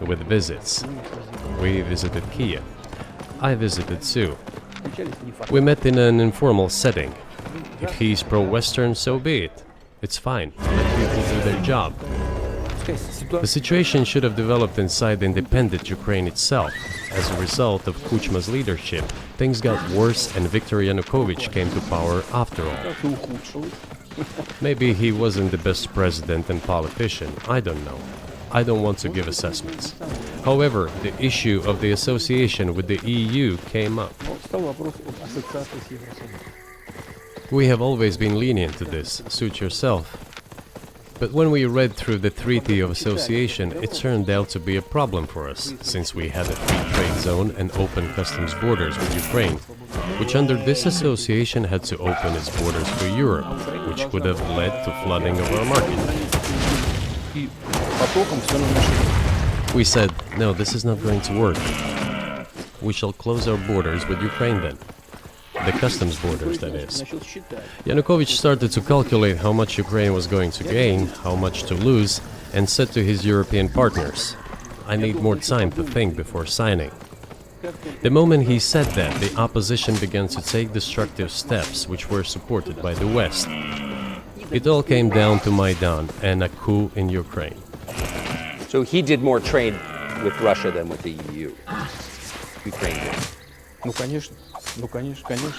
with visits. We visited Kiev. I visited too. We met in an informal setting. If he's pro-Western, so be it. It's fine. Let people do their job. The situation should have developed inside the independent Ukraine itself. As a result of Kuchma's leadership, things got worse and Viktor Yanukovych came to power after all. Maybe he wasn't the best president and politician, I don't know. I don't want to give assessments. However, the issue of the association with the EU came up. We have always been lenient to this, suit yourself. But when we read through the Treaty of Association, it turned out to be a problem for us, since we had a free trade zone and open customs borders with Ukraine, which under this association had to open its borders for Europe, which would have led to flooding of our market. We said, no, this is not going to work. We shall close our borders with Ukraine then. The customs borders, that is. Yanukovych started to calculate how much Ukraine was going to gain, how much to lose, and said to his European partners, I need more time to think before signing. The moment he said that, the opposition began to take destructive steps which were supported by the West. It all came down to Maidan and a coup in Ukraine. So he did more trade with Russia than with the EU. Ukraine did.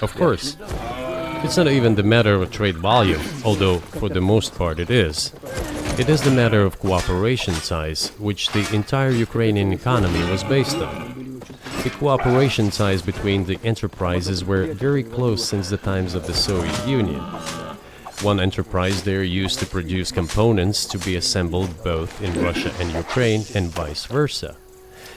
Of course. It's not even the matter of trade volume, although for the most part it is. It is the matter of cooperation ties, which the entire Ukrainian economy was based on. The cooperation ties between the enterprises were very close since the times of the Soviet Union. One enterprise there used to produce components to be assembled both in Russia and Ukraine and vice versa.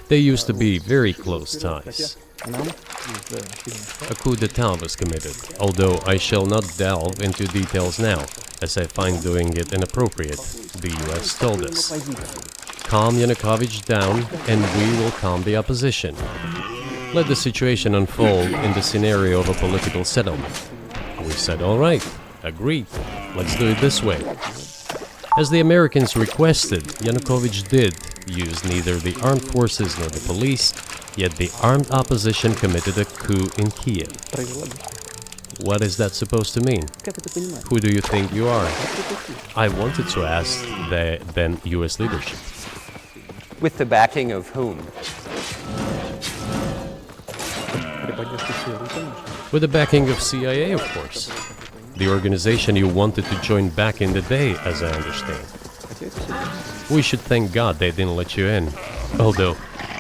They used to be very close ties. A coup d'etat was committed, although I shall not delve into details now, as I find doing it inappropriate, the US told us. Calm Yanukovych down, and we will calm the opposition. Let the situation unfold in the scenario of a political settlement. We said, all right, agreed, let's do it this way. As the Americans requested, Yanukovych did use neither the armed forces nor the police, yet the armed opposition committed a coup in Kiev. What is that supposed to mean? Who do you think you are? I wanted to ask the then US leadership. With the backing of whom? With the backing of CIA, of course. The organization you wanted to join back in the day, as I understand. We should thank God they didn't let you in. Although,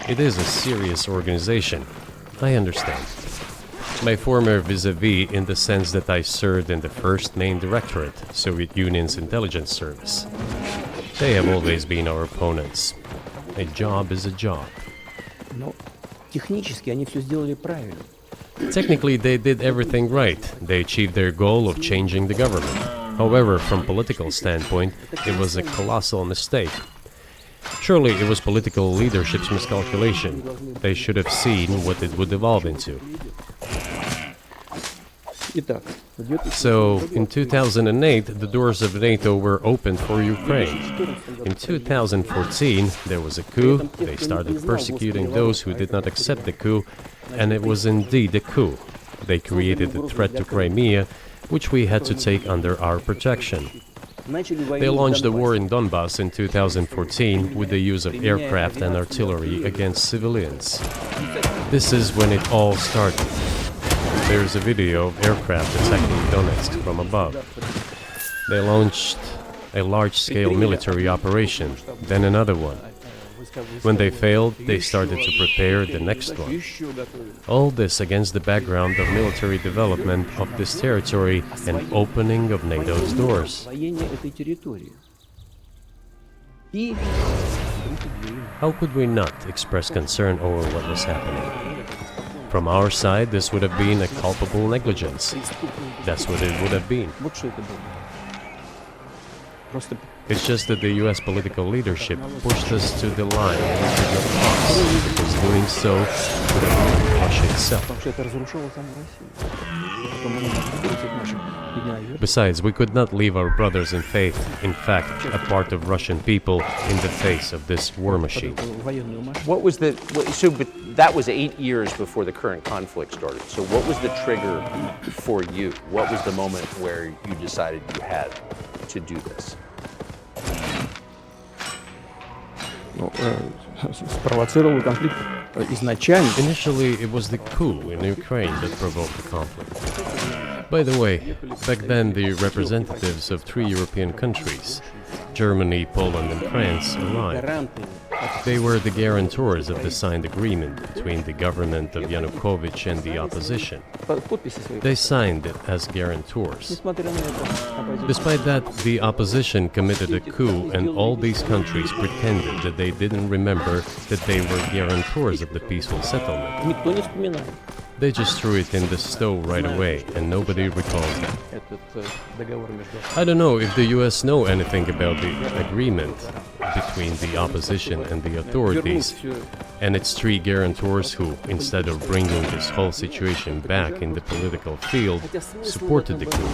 it is a serious organization. I understand. My former vis-a-vis in the sense that I served in the first main directorate, Soviet Union's intelligence service. They have always been our opponents. A job is a job. Technically, they did everything right. They achieved their goal of changing the government. However, from political standpoint, it was a colossal mistake. Surely it was political leadership's miscalculation. They should have seen what it would evolve into. So, in 2008, the doors of NATO were opened for Ukraine. In 2014, there was a coup. They started persecuting those who did not accept the coup, and it was indeed a coup. They created a threat to Crimea, which we had to take under our protection. They launched a war in Donbass in 2014 with the use of aircraft and artillery against civilians. This is when it all started. There's a video of aircraft attacking Donetsk from above. They launched a large-scale military operation, then another one. When they failed, they started to prepare the next one. All this against the background of military development of this territory and opening of NATO's doors. How could we not express concern over what was happening? From our side, this would have been a culpable negligence. That's what it would have been. It's just that the US political leadership pushed us to the line we could not cross, because doing so would have ruined Russia itself. Besides, we could not leave our brothers in faith, in fact, a part of Russian people, in the face of this war machine. What was the but that was 8 years before the current conflict started. So what was the trigger for you? What was the moment where you decided you had to do this? Спровоцировал конфликт изначально. Initially, it was the coup in Ukraine that provoked the conflict. By the way, back then the representatives of 3 European countries, Germany, Poland and France, arrived. They were the guarantors of the signed agreement between the government of Yanukovych and the opposition. They signed it as guarantors. Despite that, the opposition committed a coup and all these countries pretended that they didn't remember that they were guarantors of the peaceful settlement. They just threw it in the stove right away, and nobody recalls that. I don't know if the US know anything about the agreement between the opposition and the authorities, and its 3 guarantors who, instead of bringing this whole situation back in the political field, supported the coup.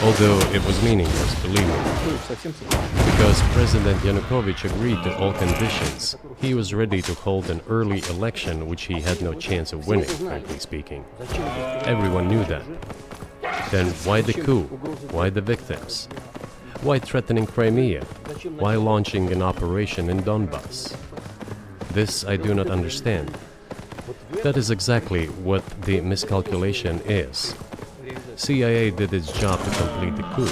Although it was meaningless, believe me. Because President Yanukovych agreed to all conditions, he was ready to hold an early election which he had no chance of winning, frankly speaking. Everyone knew that. Then why the coup? Why the victims? Why threatening Crimea? Why launching an operation in Donbass? This I do not understand. That is exactly what the miscalculation is. CIA did its job to complete the coup.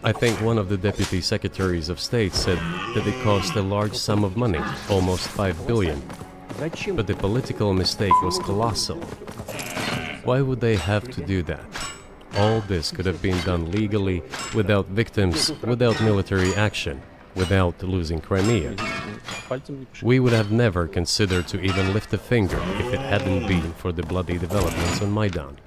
I think one of the deputy secretaries of state said that it cost a large sum of money, almost 5 billion. But the political mistake was colossal. Why would they have to do that? All this could have been done legally, without victims, without military action, without losing Crimea. We would have never considered to even lift a finger if it hadn't been for the bloody developments on Maidan.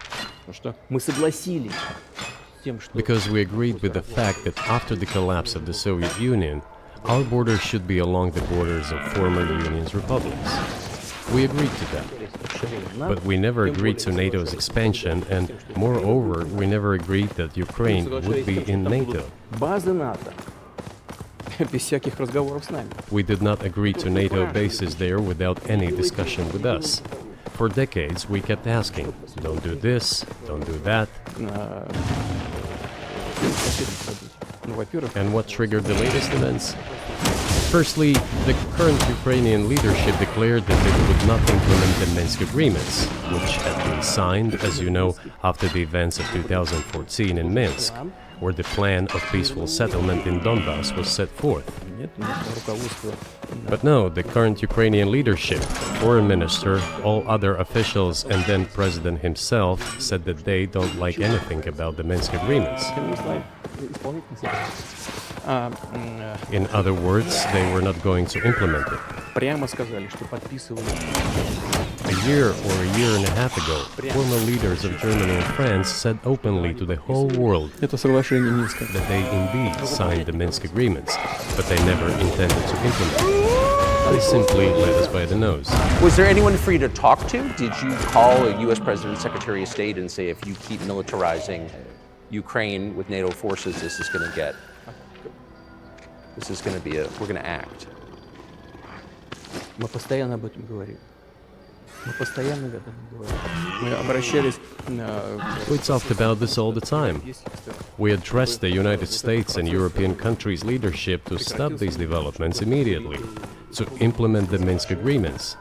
Because we agreed with the fact that after the collapse of the Soviet Union, our borders should be along the borders of former Union's republics. We agreed to that. But we never agreed to NATO's expansion, and moreover, we never agreed that Ukraine would be in NATO. We did not agree to NATO bases there without any discussion with us. For decades, we kept asking, don't do this, don't do that. And what triggered the latest events? Firstly, the current Ukrainian leadership declared that they would not implement the Minsk agreements, which had been signed, as you know, after the events of 2014 in Minsk, where the plan of peaceful settlement in Donbass was set forth. But no, the current Ukrainian leadership, foreign minister, all other officials, and then president himself said that they don't like anything about the Minsk agreements. In other words, they were not going to implement it. A year or a year and a half ago, former leaders of Germany and France said openly to the whole world that they indeed signed the Minsk agreements, but they never intended to implement it. They simply led us by the nose. Was there anyone for you to talk to? Did you call a U.S. President, Secretary of State and say, if you keep militarizing Ukraine with NATO forces, this is going to be we're going to act? Мы постоянно об этом говорим. Мы постоянно об этом говорим. Мы обращались. We talked about this all the time. We addressed the United States and European countries' leadership to stop these developments immediately, to implement the Minsk agreements.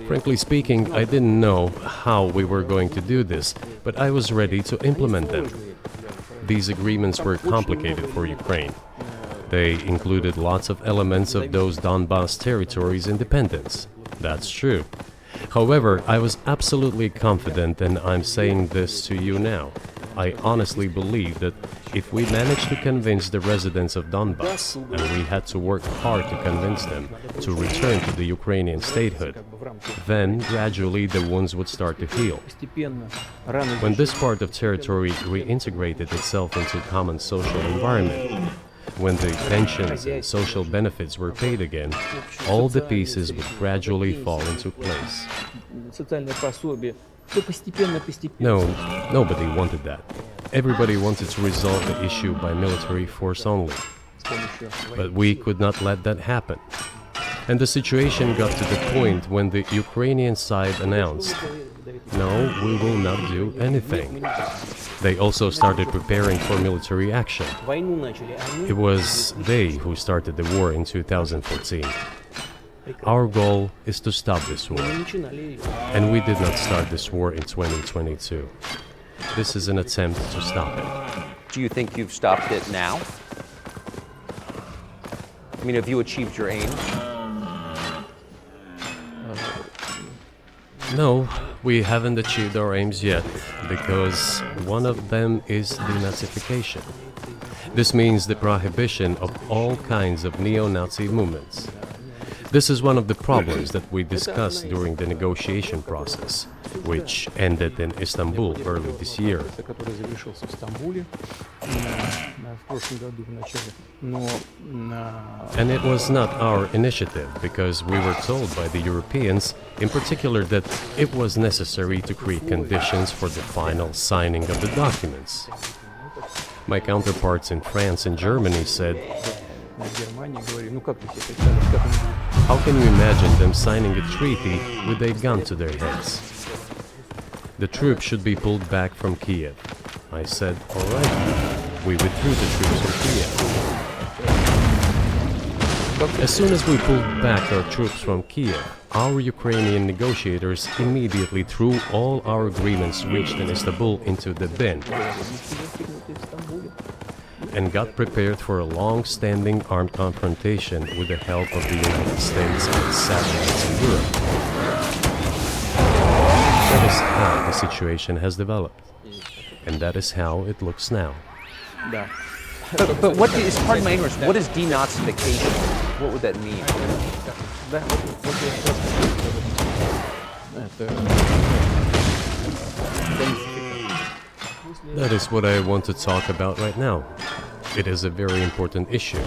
Frankly speaking, I didn't know how we were going to do this, but I was ready to implement them. These agreements were complicated for Ukraine. They included lots of elements of those Donbass territories' independence. That's true. However, I was absolutely confident, and I'm saying this to you now. I honestly believe that if we managed to convince the residents of Donbass, and we had to work hard to convince them to return to the Ukrainian statehood, then gradually the wounds would start to heal. When this part of territory reintegrated itself into common social environment, when the pensions and social benefits were paid again, all the pieces would gradually fall into place. Всё постепенно. No, nobody wanted that. Everybody wanted to resolve the issue by military force only. С помощью But we could not let that happen. And the situation got to the point when the Ukrainian side announced, no, we will not do anything. They also started preparing for military action. войну начали, они It was they who started the war in 2014. Our goal is to stop this war. начинали её. And we did not start this war in 2022. This is an attempt to stop it. Do you think you've stopped it now? I mean, have you achieved your aim? No, we haven't achieved our aims yet, because one of them is denazification. This means the prohibition of all kinds of neo-Nazi movements. This is one of the problems that we discussed during the negotiation process, which ended in Istanbul early this year. Который завершился в Стамбуле в прошлом году в начале. Но And it was not our initiative, because we were told by the Europeans, in particular, that it was necessary to create conditions for the final signing of the documents. My counterparts in France and Germany said, в Германии говорили, ну как вы себе представляете, как они будут? how can you imagine them signing a treaty with a gun to their heads? The troops should be pulled back from Kiev. I said, all right. We withdrew the troops from Kiev. As soon as we pulled back our troops from Kiev, our Ukrainian negotiators immediately threw all our agreements reached in Istanbul into the bin and got prepared for a long-standing armed confrontation with the help of the United States and satellites in Europe. That is how the situation has developed, and that is how it looks now. Да. But what is, pardon my ignorance, what is denazification? What would that mean? Да, вот я сейчас это That is what I want to talk about right now. It is a very important issue.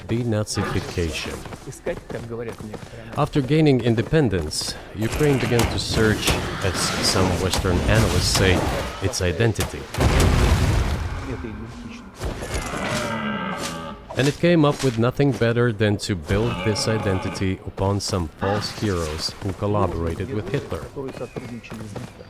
Denazification. искать, как говорят некоторые. After gaining independence, Ukraine began to search, as some Western analysts say, its identity. Это идентично. And it came up with nothing better than to build this identity upon some false heroes who collaborated with Hitler. Которые сотрудничали с Гитлером.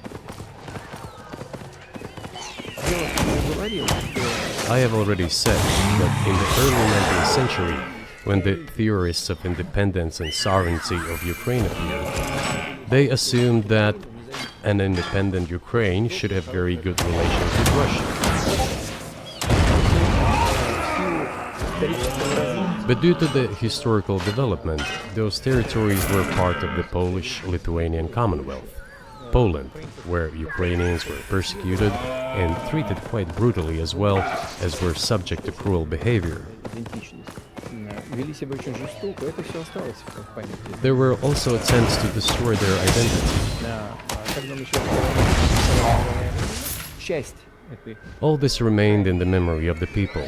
Я говорил, что I have already said that in the early 19th century, when the theorists of independence and sovereignty of Ukraine appeared, they assumed that an independent Ukraine should have very good relations with Russia. But due to the historical development, those territories were part of the Polish-Lithuanian Commonwealth, Poland, where Ukrainians were persecuted and treated quite brutally, as well as were subject to cruel behavior. идентичность. Вели себя очень жестоко, это все осталось в памяти. There were also attempts to destroy their identity. Да, когда началась часть этой All this remained in the memory of the people.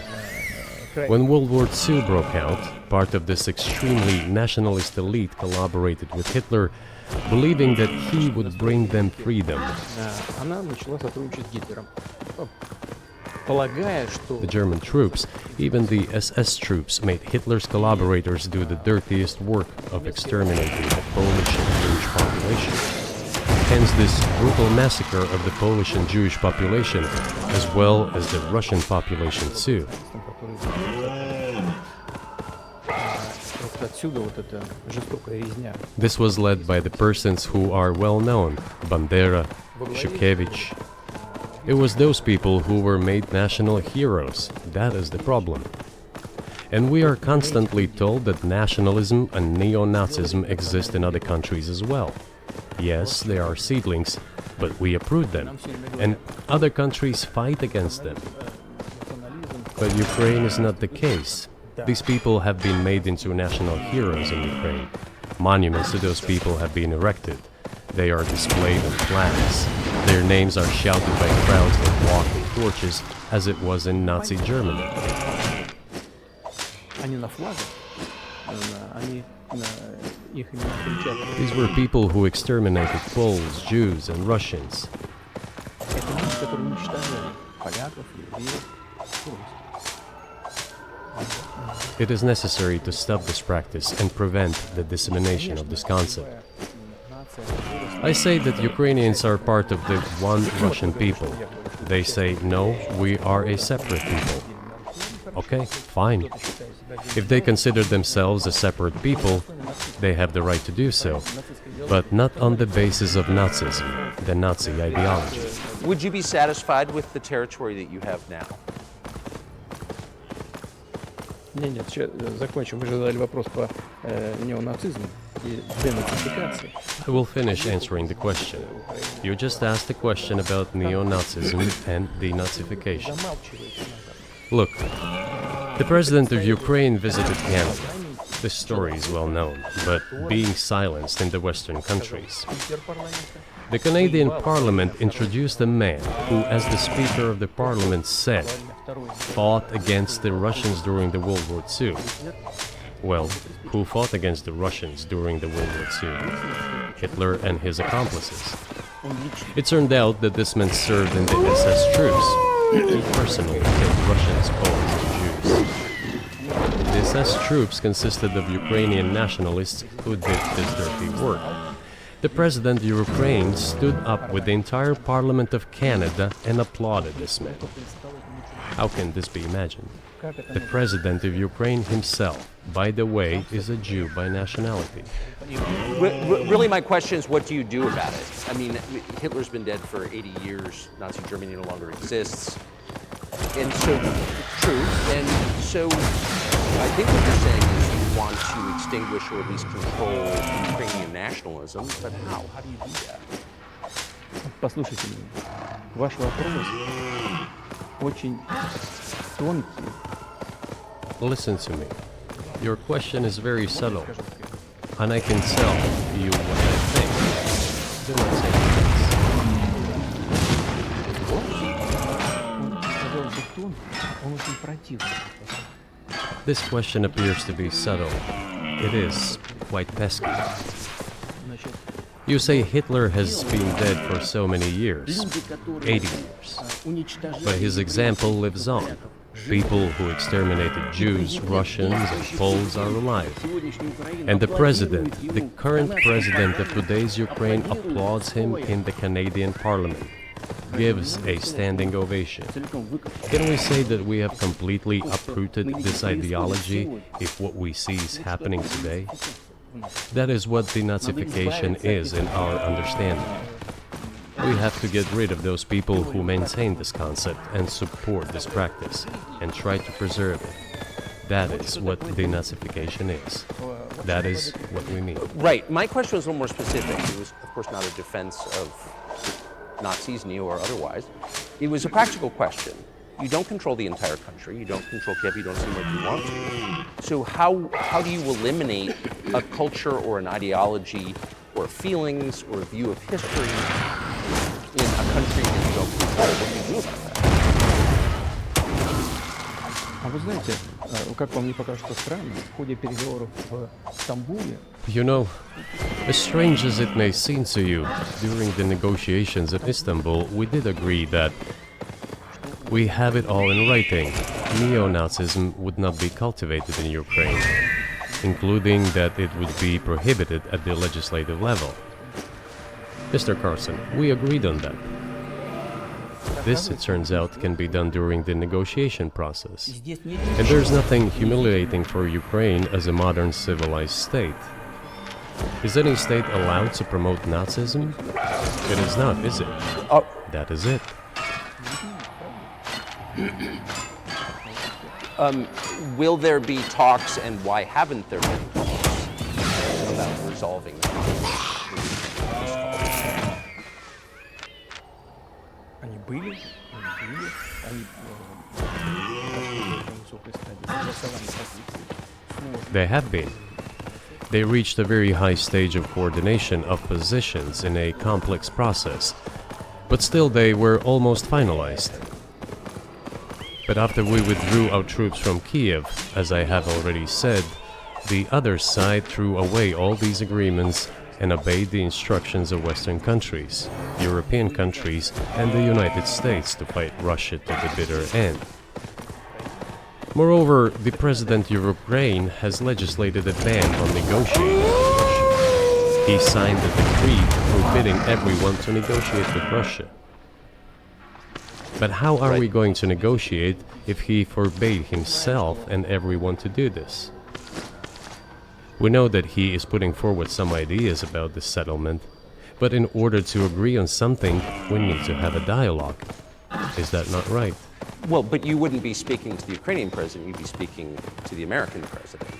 When World War II broke out, part of this extremely nationalist elite collaborated with Hitler, believing that he would bring them freedom. она начала сотрудничать с Гитлером, полагая, что The German troops, even the SS troops, made Hitler's collaborators do the dirtiest work of exterminating the Polish and Jewish population. Hence this brutal massacre of the Polish and Jewish population, as well as the Russian population too. вот отсюда вот эта жестокая резня. This was led by the persons who are well known, Bandera, Shukevich. It was those people who were made national heroes. That is the problem. And we are constantly told that nationalism and neo-Nazism exist in other countries as well. Yes, they are seedlings, but we uproot them, and other countries fight against them. But Ukraine is not the case. These people have been made into national heroes in Ukraine. Monuments to those people have been erected. They are displayed on flags. Their names are shouted by crowds that walk with torches, as it was in Nazi Germany. Они на флагах, они их имена кричат. These were people who exterminated Poles, Jews, and Russians. Это люди, которые уничтожали поляков, евреев, русских. It is necessary to stop this practice and prevent the dissemination of this concept. I say that Ukrainians are part of the one Russian people. They say, no, we are a separate people. Okay, fine. If they consider themselves a separate people, they have the right to do so, but not on the basis of Nazism, the Nazi ideology. Would you be satisfied with the territory that you have now? Нет, сейчас закончим. Вы же задали вопрос по неонацизму и денацификации. I will finish answering the question. You just asked a question about neo-Nazism and denazification. Look, the president of Ukraine visited Canada. This story is well known, but being silenced in the Western countries. The Canadian Parliament introduced a man who, as the Speaker of the Parliament said, fought against the Russians during the World War II. Well, who fought against the Russians during the World War II? Hitler and his accomplices. It turned out that this man served in the SS troops. He personally killed Russians, Poles, and Jews. The SS troops consisted of Ukrainian nationalists who did this dirty work. The president of Ukraine stood up with the entire Parliament of Canada and applauded this man. How can this be imagined? The president of Ukraine himself, by the way, is a Jew by nationality. Really, my question is, what do you do about it? I mean, Hitler's been dead for 80 years. Nazi Germany no longer exists. And so, true. And so, I think what you're saying is you want to extinguish or at least control Ukrainian nationalism. But how? How do you do that? Послушайте меня. Ваш вопрос очень тонкий. Listen to me. Your question is very subtle, and I can tell you what I think. Do not say Он очень противный. this question appears to be subtle. It is quite pesky. Значит, You say Hitler has been dead for so many years, 80 years. But his example lives on. People who exterminated Jews, Russians, and Poles are alive. And the president, the current president of today's Ukraine, applauds him in the Canadian Parliament, gives a standing ovation. Can we say that we have completely uprooted this ideology if what we see is happening today? That is what denazification is in our understanding. We have to get rid of those people who maintain this concept and support this practice and try to preserve it. That is what denazification is. That is what we mean. Right. My question was a little more specific. It was, of course, not a defense of Nazis, neo or otherwise. It was a practical question. You don't control the entire country. You don't control Kiev. You don't seem like you want to. So how do you eliminate a culture or an ideology or feelings or view of history in a country that you don't control? What do you do about that? А вы знаете, как вам не покажется странно, в ходе переговоров в Стамбуле You know, as strange as it may seem to you, during the negotiations at Istanbul, we did agree that we have it all in writing. Neo-Nazism would not be cultivated in Ukraine, including that it would be prohibited at the legislative level. Mr. Carson, we agreed on that. This, it turns out, can be done during the negotiation process. And there's nothing humiliating for Ukraine as a modern civilized state. Is any state allowed to promote Nazism? It is not, is it? Oh. That is it. Will there be talks, and why haven't there been talks about resolving the conflict? они были, они на высокой стадии согласования позиций. They have been. They reached a very high stage of coordination of positions in a complex process, but still they were almost finalized. But after we withdrew our troops from Kiev, as I have already said, The other side threw away all these agreements and obeyed the instructions of Western countries, European countries, and the United States to fight Russia to the bitter end. Moreover, the President of Ukraine has legislated a ban on negotiating with Russia. He signed a decree forbidding everyone to negotiate with Russia. But how are we going to negotiate if he forbade himself and everyone to do this? We know that he is putting forward some ideas about the settlement, but in order to agree on something, we need to have a dialogue. Is that not right? Well, but you wouldn't be speaking to the Ukrainian president, you'd be speaking to the American president.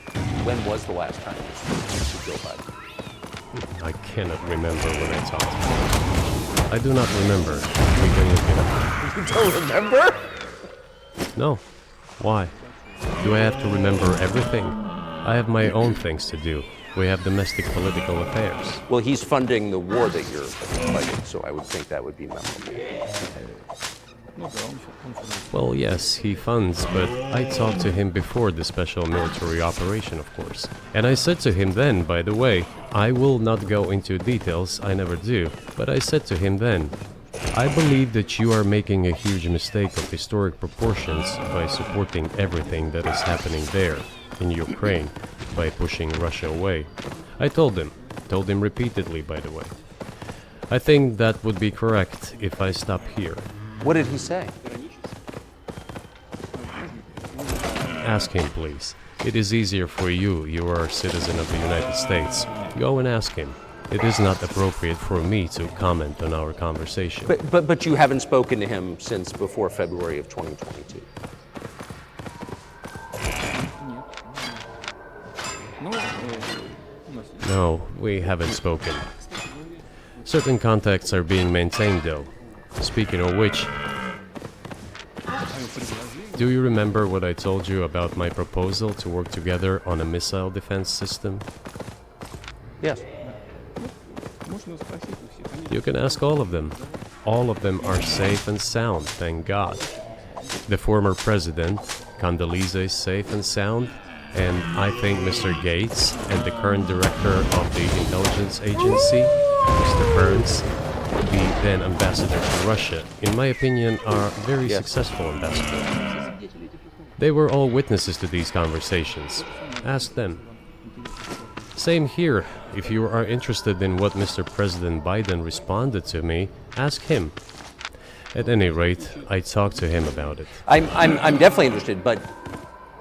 When was the last time you spoke to Joe Biden? I cannot remember when I talked to him. I do not remember. You don't remember? No. Why? Do I have to remember everything? I have my own things to do. We have domestic political affairs. Well, he's funding the war that you're fighting, so I would think that would be memorable. Well, yes, he funds, but I talked to him before the special military operation, of course. And I said to him then, by the way, I will not go into details, I never do, but I said to him then, I believe that you are making a huge mistake of historic proportions by supporting everything that is happening there, in Ukraine, by pushing Russia away. I told him repeatedly, by the way. I think that would be correct if I stop here. What did he say? Ask him, please. It is easier for you. You are a citizen of the United States. Go and ask him. It is not appropriate for me to comment on our conversation. But you haven't spoken to him since before February of 2022. No, we haven't spoken. Certain contacts are being maintained, though. Speaking of which, do you remember what I told you about my proposal to work together on a missile defense system? Yes. You can ask all of them. All of them are safe and sound, thank God. The former president, Condoleezza, is safe and sound, and I think Mr. Gates and the current director of the intelligence agency, Mr. Burns, the then ambassador to Russia, in my opinion, are very successful ambassadors. They were all witnesses to these conversations. Ask them. Same here. If you are interested in what Mr. President Biden responded to me, ask him. At any rate, I talked to him about it. I'm definitely interested, but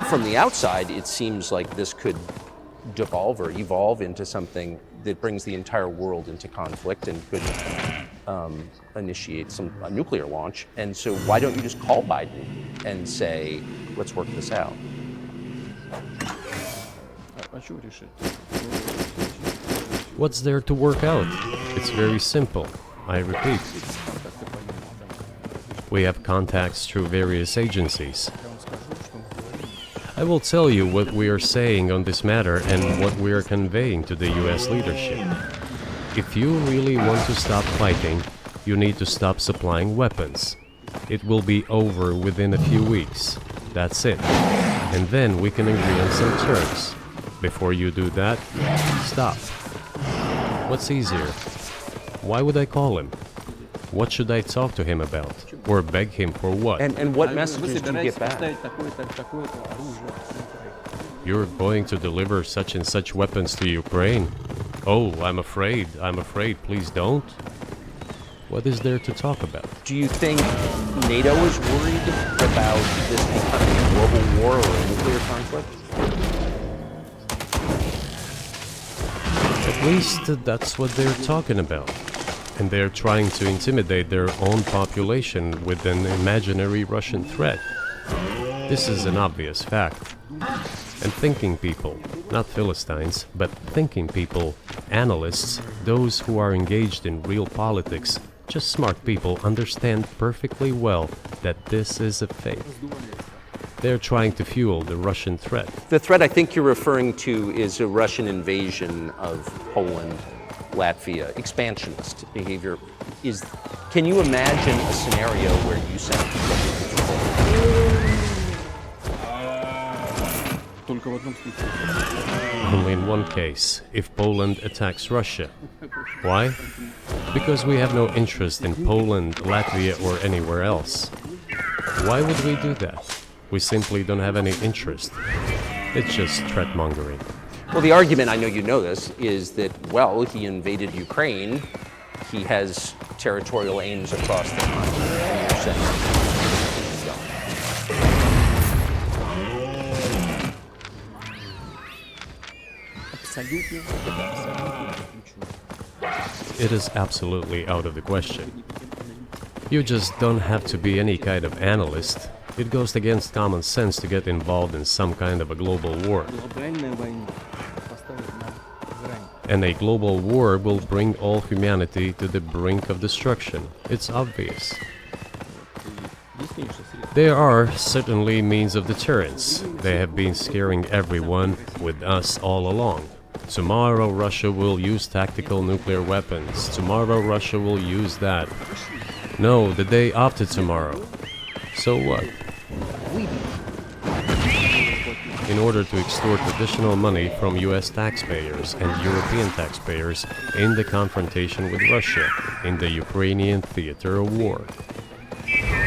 from the outside, it seems like this could devolve or evolve into something that brings the entire world into conflict and could initiate a nuclear launch. And so why don't you just call Biden and say, let's work this out? What's there to work out? It's very simple. I repeat. We have contacts through various agencies. I will tell you what we are saying on this matter and what we are conveying to the US leadership. If you really want to stop fighting, you need to stop supplying weapons. It will be over within a few weeks. That's it. And then we can agree on some terms. Before you do that, stop. What's easier? Why would I call him? What should I talk to him about? Or beg him for what? And what messages do you get back? You're going to deliver such and such weapons to Ukraine? Oh, I'm afraid, please don't. What is there to talk about? Do you think NATO is worried about this becoming a global war or a nuclear conflict? At least that's what they're talking about. And they're trying to intimidate their own population with an imaginary Russian threat. This is an obvious fact. And thinking people, not Philistines, but thinking people, analysts, those who are engaged in real politics, just smart people understand perfectly well that this is a fake. They're trying to fuel the Russian threat. The threat I think you're referring to is a Russian invasion of Poland, Latvia, expansionist behavior. Can you imagine a scenario where you send people to Poland? only in one case, if Poland attacks Russia. Why? Because we have no interest in Poland, Latvia, or anywhere else. Why would we do that? We simply don't have any interest. It's just threat-mongering. Well, the argument, I know you know this, is that, well, he invaded Ukraine. He has territorial aims across the continent. And you're saying, Абсолютно, абсолютно ключевое. It is absolutely out of the question. You just don't have to be any kind of analyst. It goes against common sense to get involved in some kind of a global war. Глобальная война поставит на грань. And a global war will bring all humanity to the brink of destruction. It's obvious. Есть, конечно, средства. There are certainly means of deterrence. They have been scaring everyone, with us all along. Tomorrow Russia will use tactical nuclear weapons. Tomorrow Russia will use that. No, the day after tomorrow. So what? In order to extort additional money from US taxpayers and European taxpayers in the confrontation with Russia in the Ukrainian theater of war.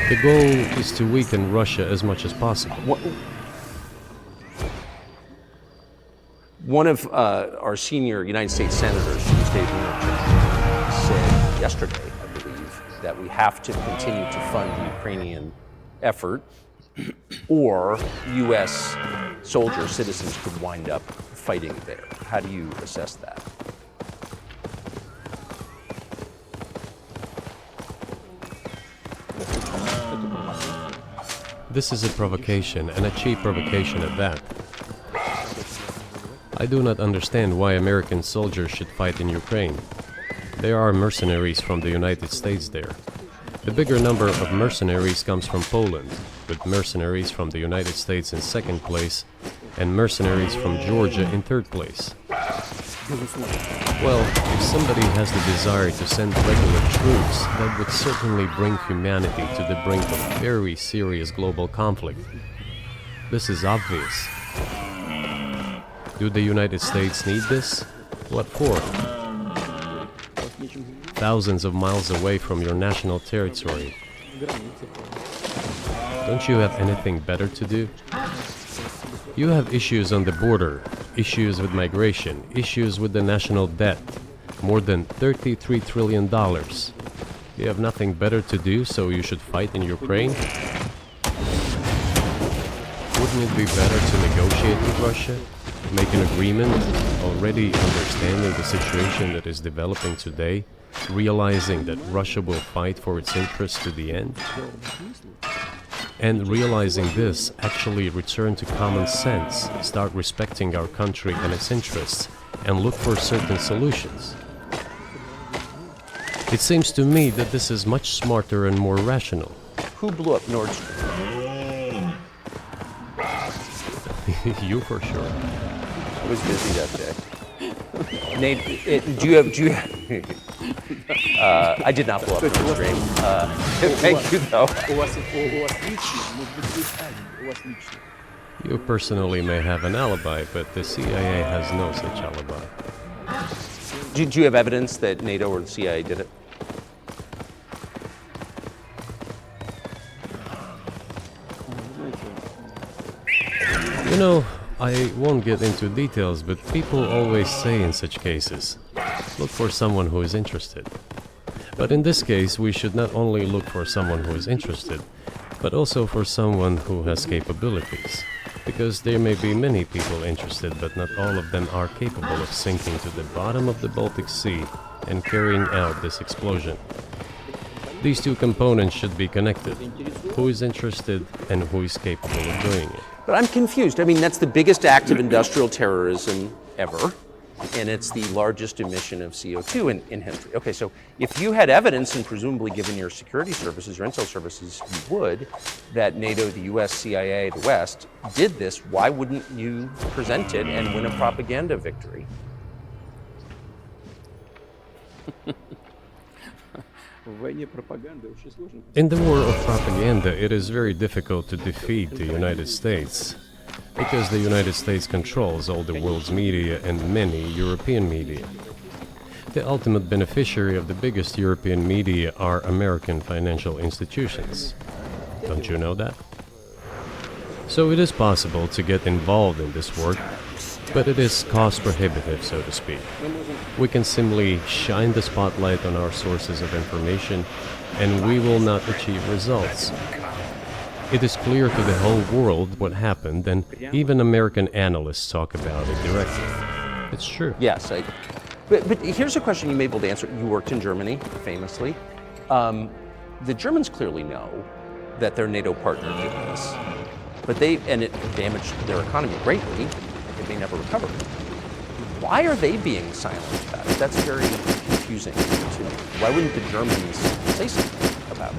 The goal is to weaken Russia as much as possible. one of our senior United States senators from the state of New York said yesterday, I believe, that we have to continue to fund the Ukrainian effort, or U.S. soldiers, citizens could wind up fighting there. How do you assess that? This is a provocation, and a cheap provocation at that. I do not understand why American soldiers should fight in Ukraine. There are mercenaries from the United States there. The bigger number of mercenaries comes from Poland, with mercenaries from the United States in second place, and mercenaries from Georgia in third place. Well, if somebody has the desire to send regular troops, that would certainly bring humanity to the brink of very serious global conflict. This is obvious. Do the United States need this? What for? Thousands of miles away from your national territory. Don't you have anything better to do? You have issues on the border, issues with migration, issues with the national debt, more than $33 trillion. You have nothing better to do, so you should fight in Ukraine? Wouldn't it be better to negotiate with Russia? Make an agreement, already understanding the situation that is developing today, realizing that Russia will fight for its interests to the end? And realizing this, actually return to common sense, start respecting our country and its interests, and look for certain solutions. It seems to me that this is much smarter and more rational. Who blew up Nord Stream? You for sure. I was busy that day. Nate, do you have I did not blow up Nord Stream. Thank you, though. У вас личный, может быть, есть алиби, у вас личный. You personally may have an alibi, but the CIA has no such alibi. Do you have evidence that NATO or the CIA did it? You know, I won't get into details, but people always say in such cases, look for someone who is interested. But in this case, we should not only look for someone who is interested, but also for someone who has capabilities. Because there may be many people interested, but not all of them are capable of sinking to the bottom of the Baltic Sea and carrying out this explosion. These two components should be connected. Who is interested and who is capable of doing it. But I'm confused. I mean, that's the biggest act of industrial terrorism ever, and it's the largest emission of CO2 in history. Okay, so if you had evidence, and presumably given your security services, your intel services, you would, that NATO, the US, CIA, the West, did this, why wouldn't you present it and win a propaganda victory? In the war of propaganda, it is very difficult to defeat the United States. Because the United States controls all the world's media and many European media. The ultimate beneficiary of the biggest European media are American financial institutions. Don't you know that? So it is possible to get involved in this work, but it is cost prohibitive, so to speak. We can simply shine the spotlight on our sources of information, and we will not achieve results. It is clear to the whole world what happened, and even American analysts talk about it directly. It's true. Yes, but here's a question you may be able to answer. You worked in Germany, famously. The Germans clearly know that their NATO partner did this, and it damaged their economy greatly. It may never recover. Why are they being silent about it? That's very confusing to me. Why wouldn't the Germans say something about it?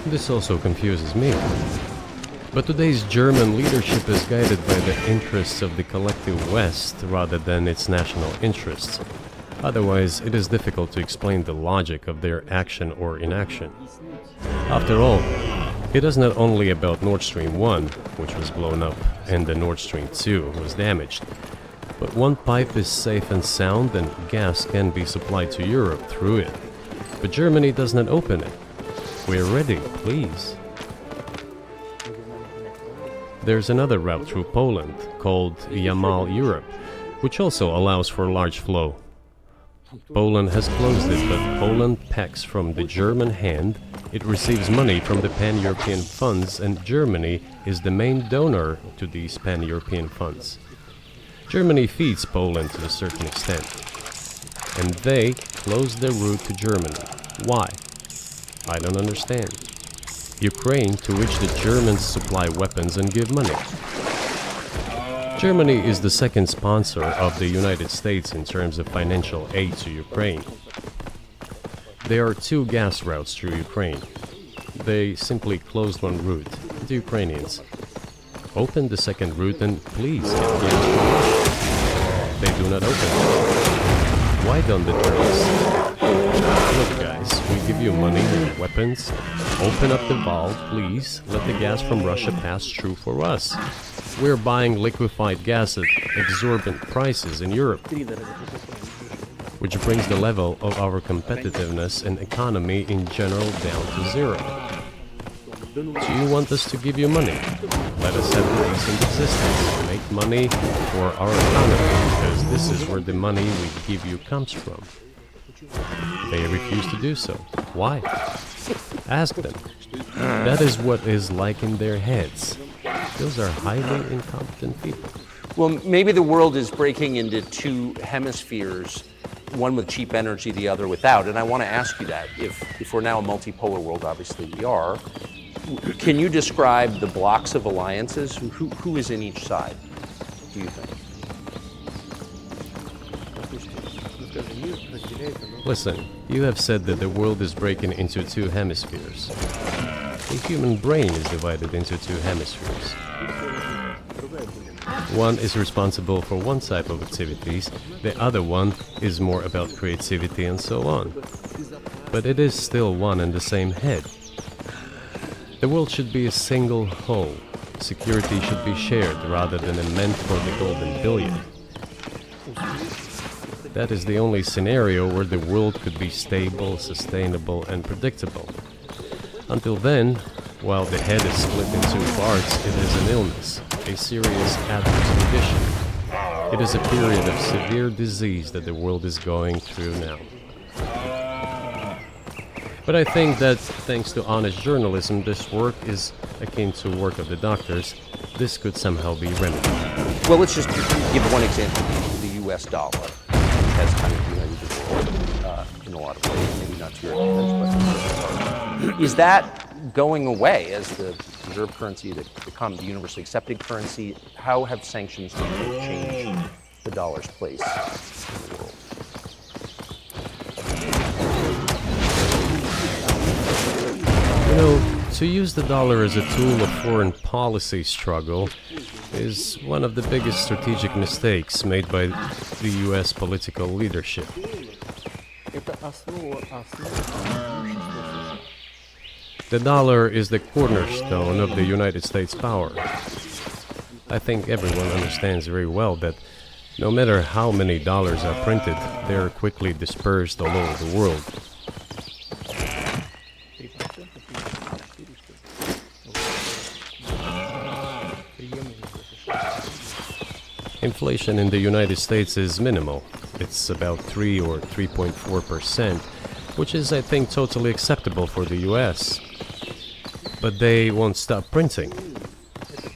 This also confuses me. But today's German leadership is guided by the interests of the collective West rather than its national interests. Otherwise, it is difficult to explain the logic of their action or inaction. After all, it is not only about Nord Stream 1, which was blown up, and the Nord Stream 2 was damaged, but one pipe is safe and sound and gas can be supplied to Europe through it. But Germany does not open it. We're ready, please. There's another route through Poland, called Yamal Europe, which also allows for large flow. Poland has closed it, but Poland pecks from the German hand. It receives money from the pan-European funds, and Germany is the main donor to these pan-European funds. Germany feeds Poland to a certain extent, and they close their route to Germany. Why? I don't understand. Ukraine, to which the Germans supply weapons and give money. Germany is the second sponsor of the United States in terms of financial aid to Ukraine. There are two gas routes through Ukraine. They simply closed one route, the Ukrainians. Open the second route and please get gas from Russia. They do not open it. Why don't the Germans? Look guys, we give you money and weapons. Open up the valve, please. Let the gas from Russia pass through for us. We're buying liquefied gas at exorbitant prices in Europe, which brings the level of our competitiveness and economy in general down to zero. Do you want us to give you money? Let us have a decent existence. Make money for our economy, because this is where the money we give you comes from. They refuse to do so. Why? Ask them. That is what is like in their heads. Those are highly incompetent people. Well, maybe the world is breaking into two hemispheres, one with cheap energy, the other without. And I want to ask you that. If we're now a multipolar world, obviously we are, can you describe the blocks of alliances? Who is in each side, do you think? Listen, you have said that the world is breaking into two hemispheres. The human brain is divided into two hemispheres. One is responsible for one type of activities, the other one is more about creativity and so on. But it is still one and the same head. The world should be a single whole. Security should be shared rather than meant for the golden billion. That is the only scenario where the world could be stable, sustainable, and predictable. Until then, while the head is split in two parts, it is an illness, a serious adverse condition. It is a period of severe disease that the world is going through now. But I think that, thanks to honest journalism, this work is akin to work of the doctors. This could somehow be remedied. Well, let's just give one example. The U.S. dollar has kind of united the world in a lot of ways, maybe not to your advantage, but is that going away as the reserve currency, the universally accepted currency? How have sanctions changed the dollar's place in the world? You know, to use the dollar as a tool of foreign policy struggle is one of the biggest strategic mistakes made by the US political leadership. The dollar is the cornerstone of the United States power. I think everyone understands very well that no matter how many dollars are printed, they are quickly dispersed all over the world. Inflation in the United States is minimal. It's about 3 or 3.4%, which is, I think, totally acceptable for the US. But they won't stop printing.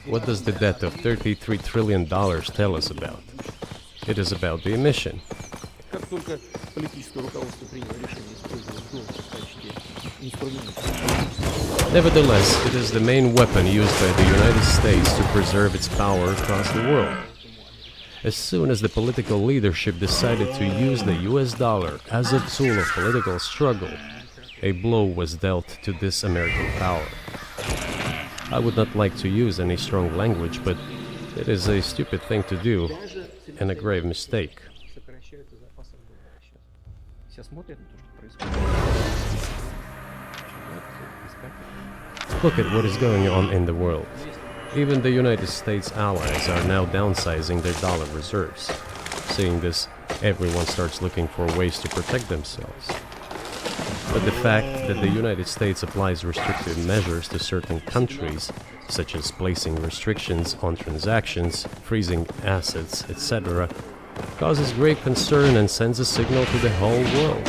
What does the debt of $33 trillion tell us about? It is about the emission. Как только политическое руководство приняло решение использовать доллар в качестве инструмента. Nevertheless, it is the main weapon used by the United States to preserve its power across the world. As soon as the political leadership decided to use the US dollar as a tool of political struggle, a blow was dealt to this American power. I would not like to use any strong language, but it is a stupid thing to do and a grave mistake. Сокращаются запасы доллара сейчас. Все смотрят на то, что происходит. Look at what is going on in the world. Even the United States allies are now downsizing their dollar reserves. Seeing this, everyone starts looking for ways to protect themselves. But the fact that the United States applies restrictive measures to certain countries, such as placing restrictions on transactions, freezing assets, etc., causes great concern and sends a signal to the whole world.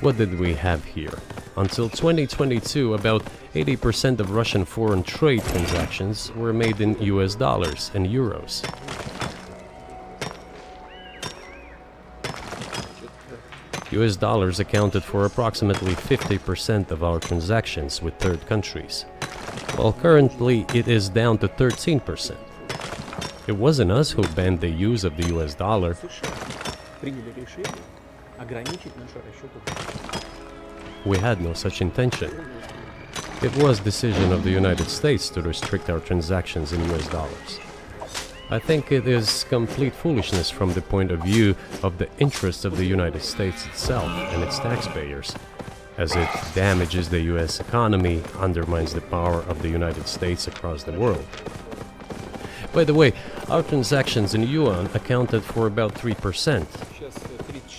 What did we have here? Until 2022, about 80% of Russian foreign trade transactions were made in US dollars and euros. US dollars accounted for approximately 50% of our transactions with third countries, while currently it is down to 13%. It wasn't us who banned the use of the US dollar. Приняли решение ограничить наши расчеты. We had no such intention. It was decision of the United States to restrict our transactions in US dollars. I think it is complete foolishness from the point of view of the interests of the United States itself and its taxpayers, as it damages the US economy, undermines the power of the United States across the world. By the way, our transactions in yuan accounted for about 3%. Сейчас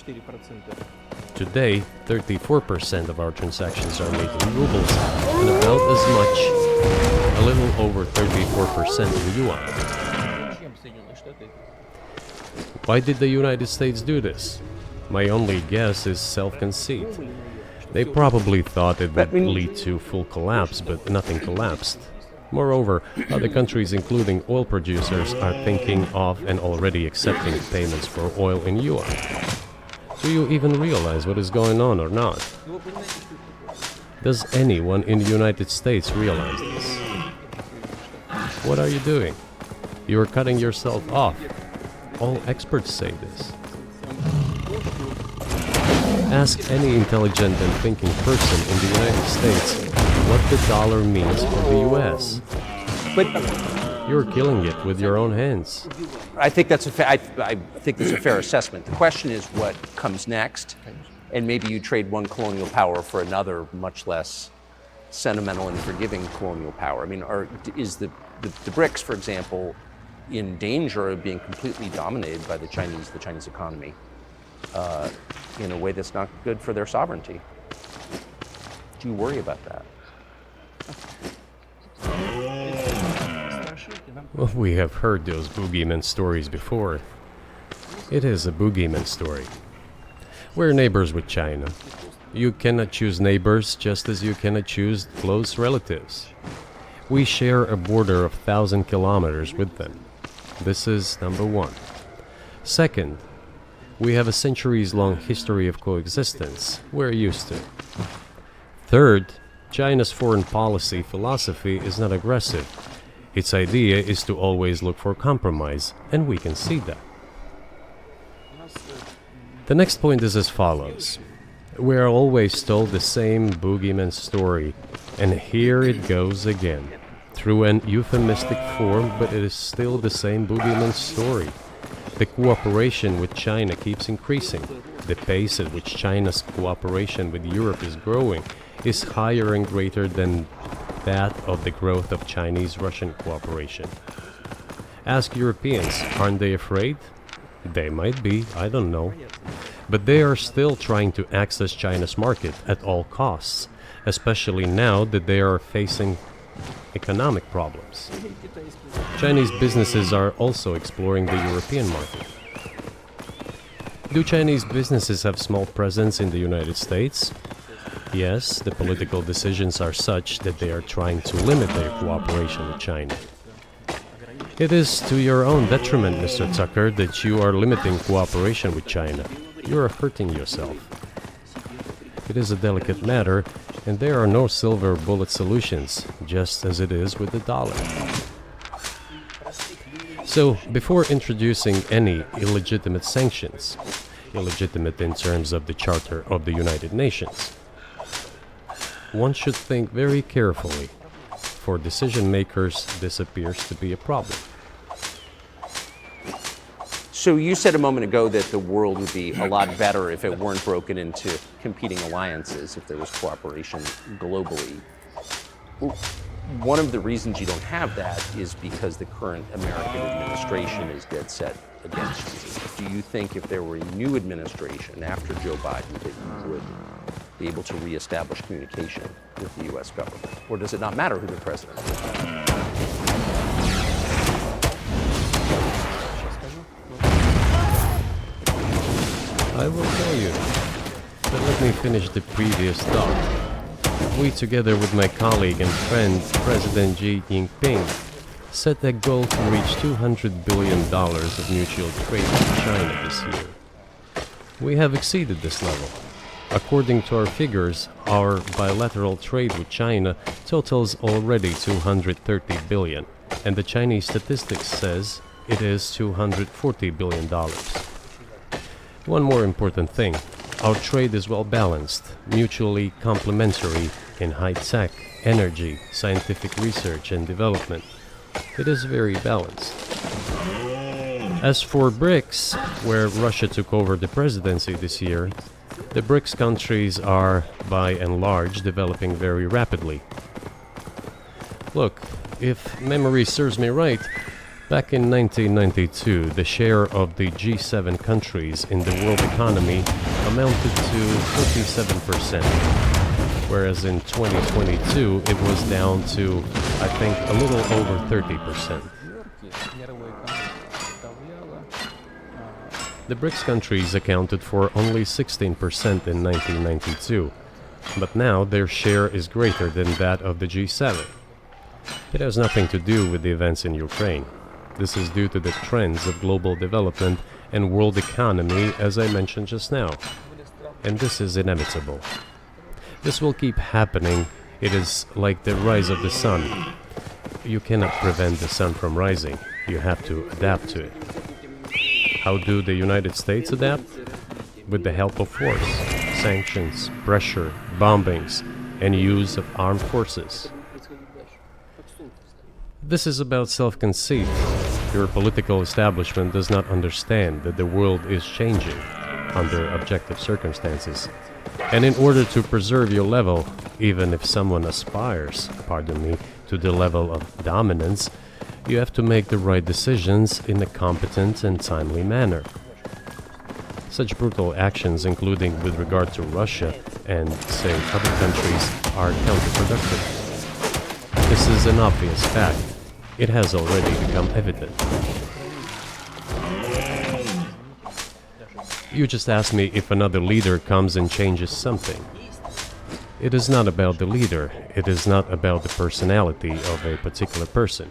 34%. Today, 34% of our transactions are made in rubles, and about as much, a little over 34% in yuan. Чем Соединенные Штаты? Why did the United States do this? My only guess is self-conceit. They probably thought it would lead to full collapse, but nothing collapsed. Moreover, other countries, including oil producers, are thinking of and already accepting payments for oil in yuan. Do you even realize what is going on or not? Does anyone in the United States realize this? What are you doing? You are cutting yourself off. All experts say this. Ask any intelligent and thinking person in the United States what the dollar means for the US. But You're killing it with your own hands. I think that's I think that's a fair assessment. The question is what comes next, and maybe you trade one colonial power for another, much less sentimental and forgiving colonial power. I mean, is the BRICS, for example, in danger of being completely dominated by the Chinese economy in a way that's not good for their sovereignty? Do you worry about that? Well, we have heard those boogeyman stories before. It is a boogeyman story. We're neighbors with China. You cannot choose neighbors just as you cannot choose close relatives. We share a border of 1,000 kilometers with them. This is number one. Second, we have a centuries-long history of coexistence. We're used to it. Third, China's foreign policy philosophy is not aggressive. Its idea is to always look for compromise, and we can see that. The next point is as follows. We are always told the same boogeyman story, and here it goes again. Through an euphemistic form, but it is still the same boogeyman story. The cooperation with China keeps increasing. The pace at which China's cooperation with Europe is growing is higher and greater than that of the growth of Chinese-Russian cooperation. Ask Europeans, aren't they afraid? They might be, I don't know. But they are still trying to access China's market at all costs, especially now that they are facing economic problems. Chinese businesses are also exploring the European market. Do Chinese businesses have small presence in the United States? Yes, the political decisions are such that they are trying to limit their cooperation with China. It is to your own detriment, Mr. Tucker, that you are limiting cooperation with China. You are hurting yourself. It is a delicate matter, and there are no silver bullet solutions, just as it is with the dollar. So, before introducing any illegitimate sanctions, illegitimate in terms of the Charter of the United Nations, one should think very carefully. For decision makers, this appears to be a problem. So you said a moment ago that the world would be a lot better if it weren't broken into competing alliances, if there was cooperation globally. One of the reasons you don't have that is because the current American administration is dead set against you. Do you think if there were a new administration after Joe Biden that you would be able to reestablish communication with the U.S. government? Or does it not matter who the president is? I will tell you, but let me finish the previous thought. We, together with my colleague and friend, President Xi Jinping, set a goal to reach $200 billion of mutual trade with China this year. We have exceeded this level. According to our figures, our bilateral trade with China totals already $230 billion, and the Chinese statistics says it is $240 billion. One more important thing. Our trade is well balanced, mutually complementary in high-tech, energy, scientific research and development. It is very balanced. As for BRICS, where Russia took over the presidency this year, the BRICS countries are, by and large, developing very rapidly. Look, if memory serves me right, back in 1992, the share of the G7 countries in the world economy amounted to 47%, whereas in 2022 it was down to, I think, a little over 30%. The BRICS countries accounted for only 16% in 1992, but now their share is greater than that of the G7. It has nothing to do with the events in Ukraine. This is due to the trends of global development and world economy, as I mentioned just now. And this is inevitable. This will keep happening. It is like the rise of the sun. You cannot prevent the sun from rising. You have to adapt to it. How do the United States adapt? With the help of force, sanctions, pressure, bombings, and use of armed forces. This is about self-conceit. Your political establishment does not understand that the world is changing under objective circumstances. And in order to preserve your level, even if someone aspires, to the level of dominance, you have to make the right decisions in a competent and timely manner. Such brutal actions, including with regard to Russia and, say, other countries, are counterproductive. This is an obvious fact. It has already become evident. You just asked me if another leader comes and changes something. It is not about the leader. It is not about the personality of a particular person.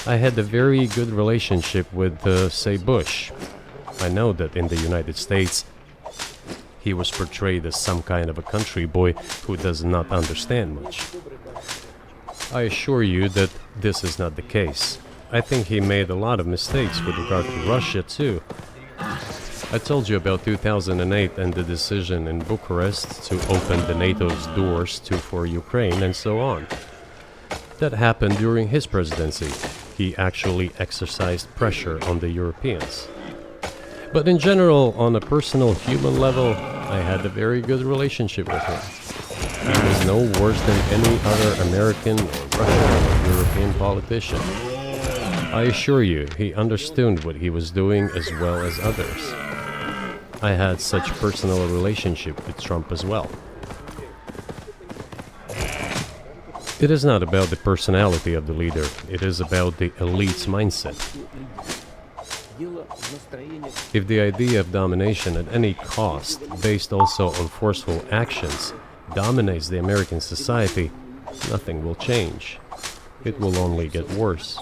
I had a very good relationship with, say, Bush. I know that in the United States, he was portrayed as some kind of a country boy who does not understand much. I assure you that this is not the case. I think he made a lot of mistakes with regard to Russia, too. I told you about 2008 and the decision in Bucharest to open the NATO's doors for Ukraine and so on. That happened during his presidency. He actually exercised pressure on the Europeans. But in general, on a personal human level, I had a very good relationship with him. He was no worse than any other American or Russian or European politician. I assure you, he understood what he was doing as well as others. I had such personal relationship with Trump as well. It is not about the personality of the leader, it is about the elite's mindset. If the idea of domination at any cost, based also on forceful actions, dominates the American society, nothing will change. It will only get worse.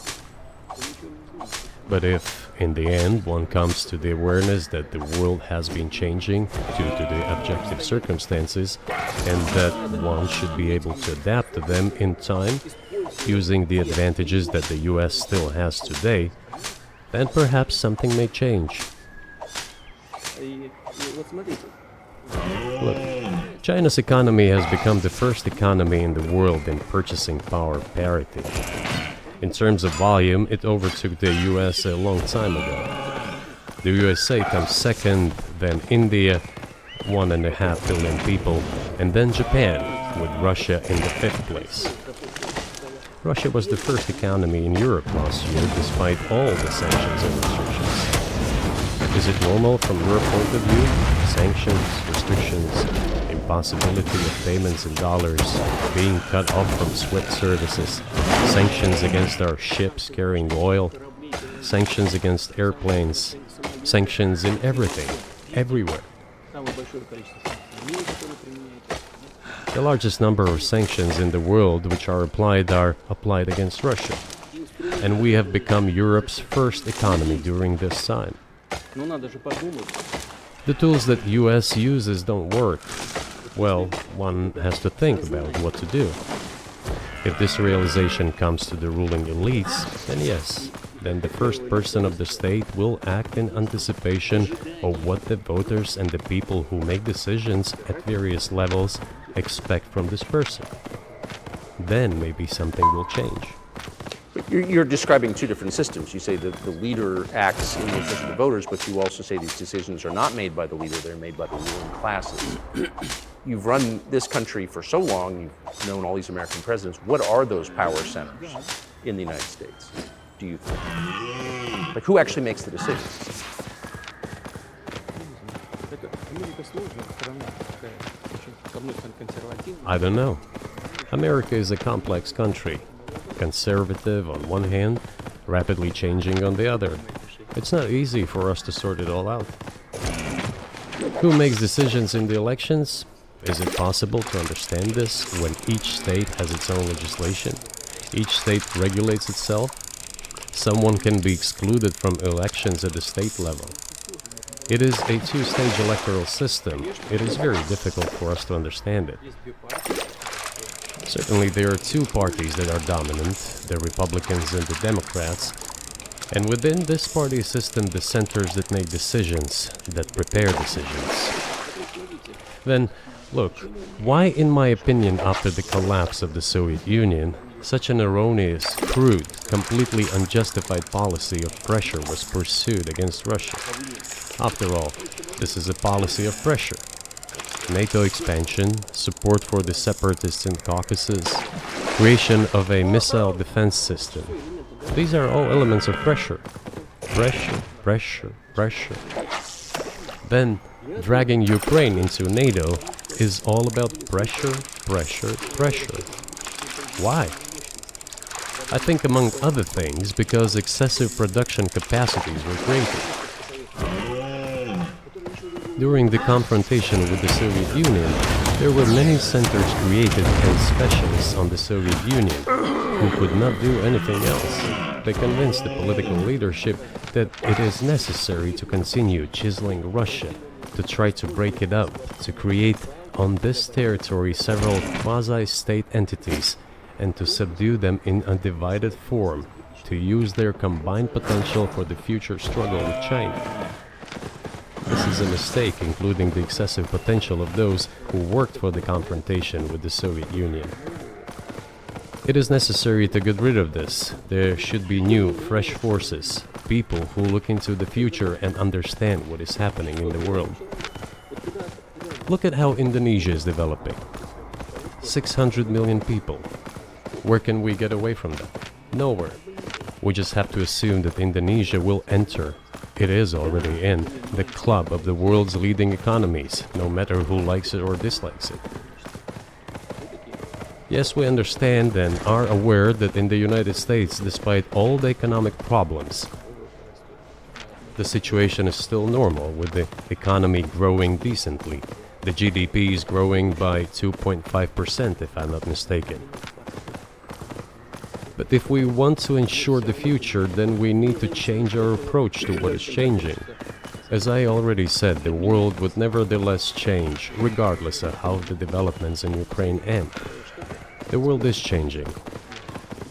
But if, in the end, one comes to the awareness that the world has been changing due to the objective circumstances, and that one should be able to adapt to them in time, using the advantages that the US still has today, then perhaps something may change. Look, China's economy has become the first economy in the world in purchasing power parity. In terms of volume, it overtook the US a long time ago. The USA comes second, then India, 1.5 billion people, and then Japan, with Russia in the 5th place. Russia was the first economy in Europe last year, despite all the sanctions and restrictions. Is it normal from your point of view? Sanctions, restrictions, impossibility of payments in dollars, being cut off from SWIFT services, sanctions against our ships carrying oil, sanctions against airplanes, sanctions in everything, everywhere. The largest number of sanctions in the world which are applied against Russia. And we have become Europe's first economy during this time. The tools that US uses don't work. Well, one has to think about what to do. If this realization comes to the ruling elites, then yes, then the first person of the state will act in anticipation of what the voters and the people who make decisions at various levels expect from this person. Then maybe something will change. But you're describing two different systems. You say that the leader acts in the interest of the voters, but you also say these decisions are not made by the leader, they're made by the ruling classes. You've run this country for so long, you've known all these American presidents. What are those power centers in the United States, do you think? Like, who actually makes the decisions? I don't know. America is a complex country. Conservative on one hand, rapidly changing on the other. It's not easy for us to sort it all out. Who makes decisions in the elections? Is it possible to understand this when each state has its own legislation? Each state regulates itself? Someone can be excluded from elections at the state level. It is a two-stage electoral system. It is very difficult for us to understand it. Certainly there are two parties that are dominant, the Republicans and the Democrats, and within this party system the centers that make decisions, that prepare decisions. Then, look, why in my opinion after the collapse of the Soviet Union, such an erroneous, crude, completely unjustified policy of pressure was pursued against Russia? After all, this is a policy of pressure. NATO expansion, support for the separatists in Caucasus, creation of a missile defense system. These are all elements of pressure. Pressure, pressure, pressure. Then, dragging Ukraine into NATO is all about pressure, pressure, pressure. Why? I think among other things because excessive production capacities were created. During the confrontation with the Soviet Union, there were many centers created and specialists on the Soviet Union who could not do anything else. They convinced the political leadership that it is necessary to continue chiseling Russia, to try to break it up, to create on this territory several quasi-state entities, and to subdue them in a divided form, to use their combined potential for the future struggle with China. This is a mistake, including the excessive potential of those who worked for the confrontation with the Soviet Union. It is necessary to get rid of this. There should be new, fresh forces, people who look into the future and understand what is happening in the world. Look at how Indonesia is developing. 600 million people. Where can we get away from that? Nowhere. We just have to assume that Indonesia will enter, it is already in, the club of the world's leading economies, no matter who likes it or dislikes it. Yes, we understand and are aware that in the United States, despite all the economic problems, the situation is still normal, with the economy growing decently. The GDP is growing by 2.5%, if I'm not mistaken. But if we want to ensure the future, then we need to change our approach to what is changing. As I already said, the world would nevertheless change, regardless of how the developments in Ukraine end. The world is changing.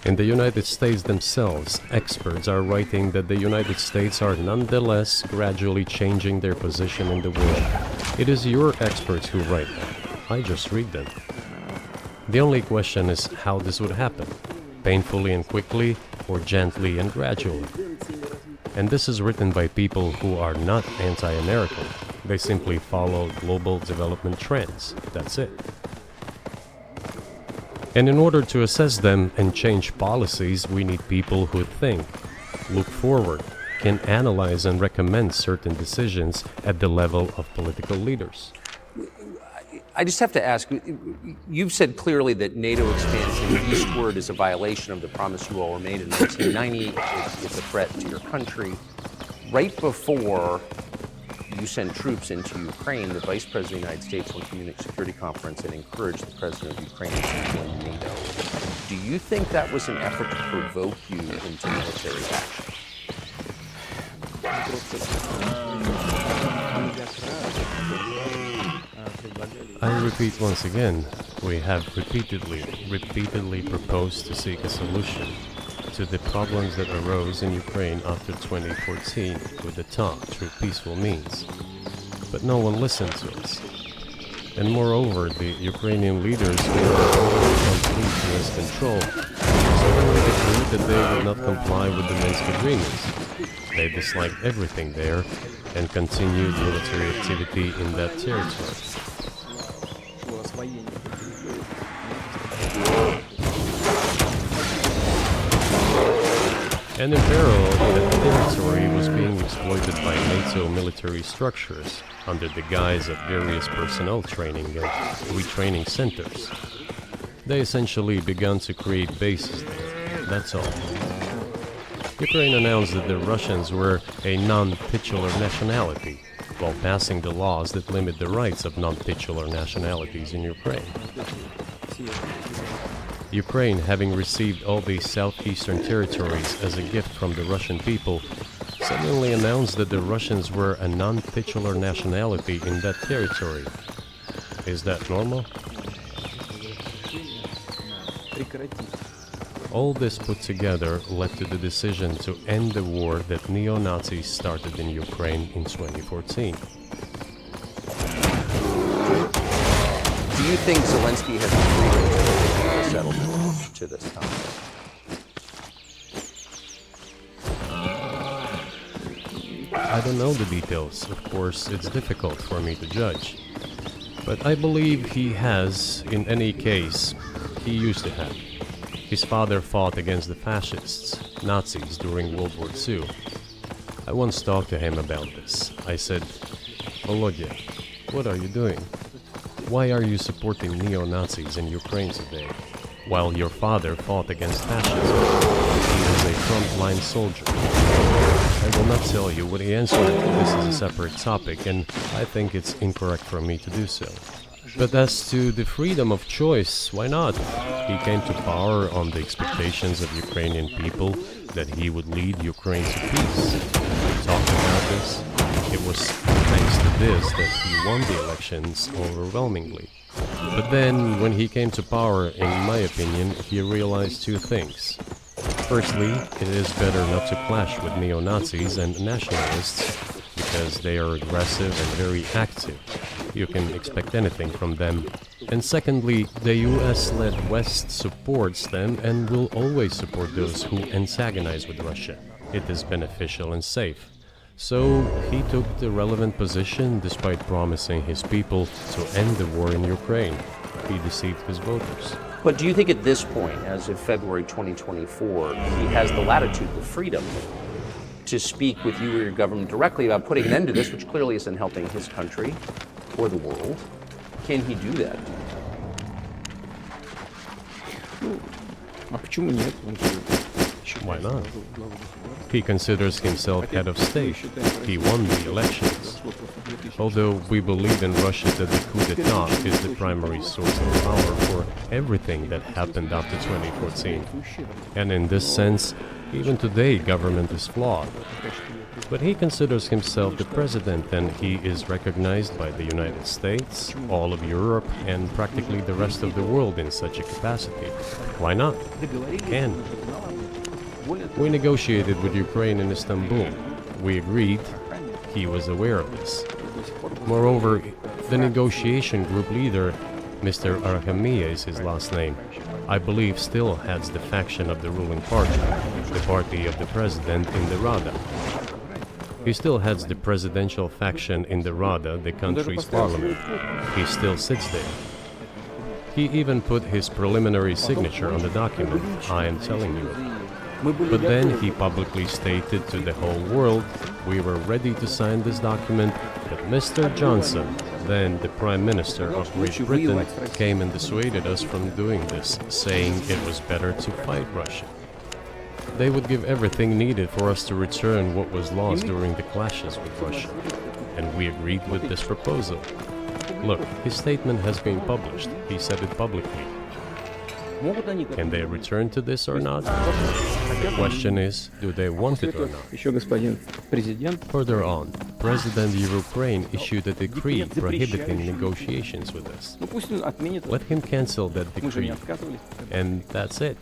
In the United States themselves, experts are writing that the United States are nonetheless gradually changing their position in the world. It is your experts who write that. I just read them. The only question is how this would happen. Painfully and quickly, or gently and gradually. And this is written by people who are not anti-American. They simply follow global development trends. That's it. And in order to assess them and change policies, we need people who think, look forward, can analyze and recommend certain decisions at the level of political leaders. I just have to ask, you've said clearly that NATO expansion eastward is a violation of the promise you all were made in 1990. It's a threat to your country. Right before you send troops into Ukraine, the Vice President of the United States went to the Munich Security Conference and encouraged the President of Ukraine to join NATO. Do you think that was an effort to provoke you into military action? I repeat once again, we have repeatedly proposed to seek a solution to the problems that arose in Ukraine after 2014 with the talk through peaceful means. But no one listened to us. And moreover, the Ukrainian leaders who were under complete US control suddenly declared that they would not comply with the Minsk agreements. They disliked everything there and continued military activity in that territory. And in parallel, that territory was being exploited by NATO military structures under the guise of various personnel training and retraining centers. They essentially began to create bases there, that's all. Ukraine announced that the Russians were a non-titular nationality, while passing the laws that limit the rights of non-titular nationalities in Ukraine. Ukraine, having received all these southeastern territories as a gift from the Russian people, suddenly announced that the Russians were a non-titular nationality in that territory. Is that normal? All this put together led to the decision to end the war that neo-Nazis started in Ukraine in 2014. Do you think Zelensky has agreed to a settlement to this conflict? I don't know the details. Of course, it's difficult for me to judge. But I believe he has, in any case, he used to have. His father fought against the fascists, Nazis, during World War II. I once talked to him about this. I said, Volodya, what are you doing? Why are you supporting neo-Nazis in Ukraine today, while your father fought against fascism? He was a frontline soldier. I will not tell you what he answered. This is a separate topic, and I think it's incorrect for me to do so. But as to the freedom of choice, why not? He came to power on the expectations of Ukrainian people that he would lead Ukraine to peace. We talked about this. It was thanks to this that he won the elections overwhelmingly. But then, when he came to power, in my opinion, he realized two things. Firstly, it is better not to clash with neo-Nazis and nationalists, because they are aggressive and very active. You can expect anything from them. And secondly, the US-led West supports them and will always support those who antagonize with Russia. It is beneficial and safe. So he took the relevant position despite promising his people to end the war in Ukraine. He deceived his voters. But do you think at this point, as of February 2024, he has the latitude, the freedom to speak with you or your government directly about putting an end to this, which clearly isn't helping his country or the world? Can he do that? А почему нет? Он же Why считает not? себя главой государства. He considers himself head of state. He won the elections. Although we believe in Russia that the coup d'etat is the primary source of power for everything that happened after 2014. And in this sense, even today government is flawed. But he considers himself the president, and he is recognized by the United States, all of Europe, and practically the rest of the world in such a capacity. Why not? Can. We negotiated with Ukraine in Istanbul. We agreed. He was aware of this. Moreover, the negotiation group leader, Mr. Arhamia is his last name, I believe still heads the faction of the ruling party, the party of the president in the Rada. He still heads the presidential faction in the Rada, the country's parliament. He still sits there. He even put his preliminary signature on the document I am telling you of. But then he publicly stated to the whole world we were ready to sign this document, but Mr. Johnson, then the Prime Minister of Great Britain, came and dissuaded us from doing this, saying it was better to fight Russia. They would give everything needed for us to return what was lost during the clashes with Russia. And we agreed with this proposal. Look, his statement has been published. He said it publicly. Can they return to this or not? The question is, do they want it or not? Еще господин президент Further on, President of Ukraine issued a decree prohibiting negotiations with us. Ну пусть он отменит. Let him cancel that Мы же не decree, отказывались. and that's it.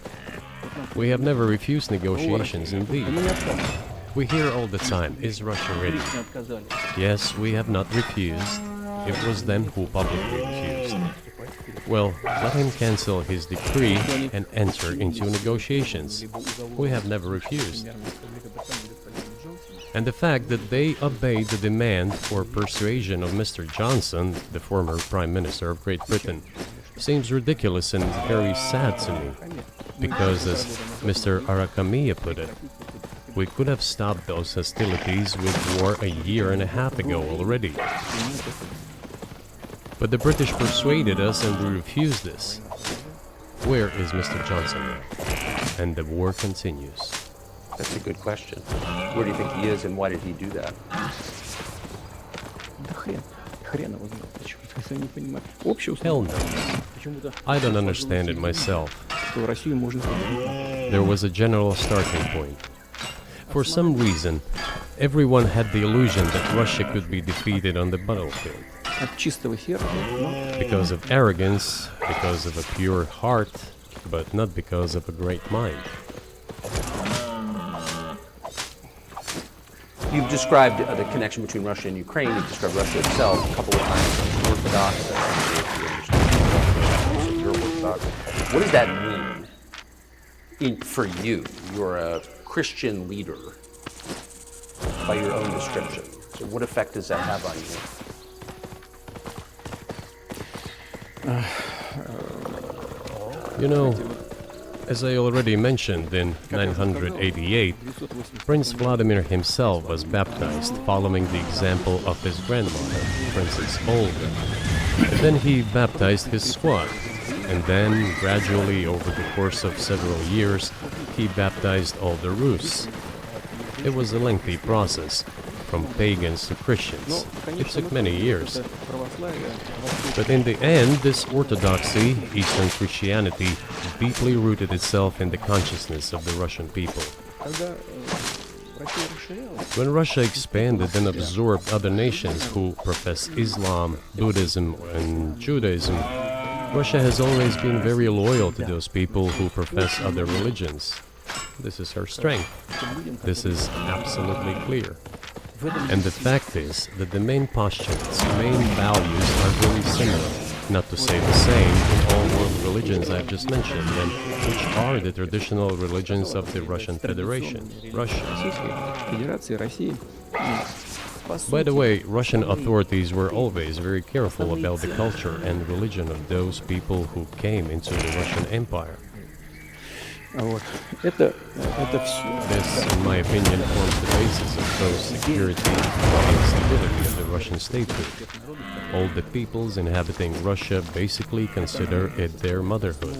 We have never refused negotiations, indeed. Мы не отказывались. We hear all the time, is Russia ready? Не отказались. Yes, we have not refused. It was them who publicly refused. Well, let him cancel his decree and enter into negotiations. We have never refused. And the fact that they obeyed the demand or persuasion of Mr. Johnson, the former Prime Minister of Great Britain, seems ridiculous and very sad to me. Because, as Mr. Arakamiya put it, we could have stopped those hostilities with war a year and a half ago already. But the British persuaded us and we refused this. Where is Mr. Johnson now? And the war continues. That's a good question. Where do you think he is, and why did he do that? Да хрен его знает. Почему я не понимаю. Общее Hell условие. no. Почему-то I don't understand it myself. что Россию можно победить. There was a general starting point. For some reason, everyone had the illusion that Russia could be defeated on the battlefield. От чистого сердца, но Because of arrogance, because of a pure heart, but not because of a great mind. You've described the connection between Russia and Ukraine. You've described Russia itself a couple of times as Orthodox. You're Orthodox. What does that mean for you? You're a Christian leader by your own description. So what effect does that have on you? You know, as I already mentioned, in 988, Prince Vladimir himself was baptized following the example of his grandmother, Princess Olga. Then he baptized his squad, and then, gradually over the course of several years, he baptized all the Rus. It was a lengthy process, from pagans to Christians. It took many years. православие, But in the end, this orthodoxy, Eastern Christianity, deeply rooted itself in the consciousness of the Russian people. когда Россия расширялась, When Russia expanded and absorbed other nations who profess Islam, Buddhism, and Judaism, Russia has always been very loyal to those people who profess other religions. This is her strength. This is absolutely clear. And the fact is that the main postulates, main values are very similar. not to say the same in all world religions I've just mentioned, and which are the traditional religions of the Russian Federation, Russia. Российской Федерации, России. By the way, Russian authorities were always very careful about the culture and religion of those people who came into the Russian Empire. Вот. Это все. This, in my opinion, forms the basis of both security and stability of the Russian statehood. All the peoples inhabiting Russia basically consider it their motherhood.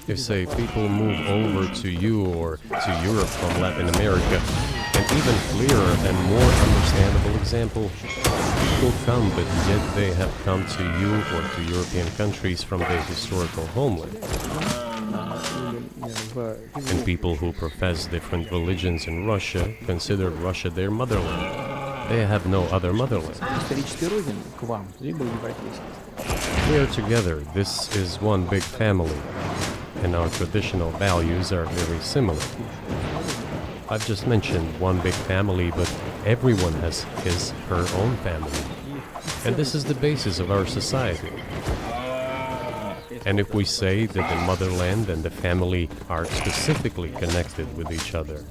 If, say, people move over to you or to Europe from Latin America, an even clearer and more understandable example, people come, but yet they have come to you or to European countries from their historical homeland. And people who profess different religions in Russia consider Russia their motherland. They have no other motherland. Исторической родины к вам, либо европейской. We are together. This is one big family. And our traditional values are very similar. I've just mentioned one big family, but everyone has her own family. And this is the basis of our society. And if we say that the motherland and the family are specifically connected with each other,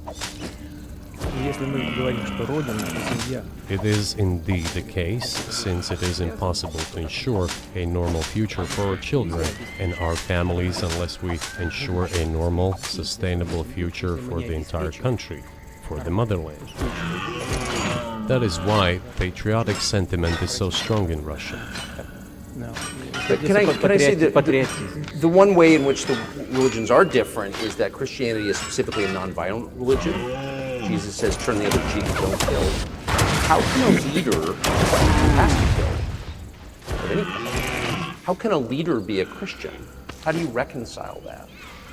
Если мы говорим, что родина и семья it is indeed the case, since it is impossible to ensure a normal future for our children and our families unless we ensure a normal, sustainable future for the entire country, for the motherland. That is why patriotic sentiment is so strong in Russia. no. But can I say that Патриотизм. the one way in which the religions are different is that Christianity is specifically a nonviolent religion. Jesus says, turn the other cheek, don't kill. How can a leader who has to kill of anything? How can a leader be a Christian? How do you reconcile that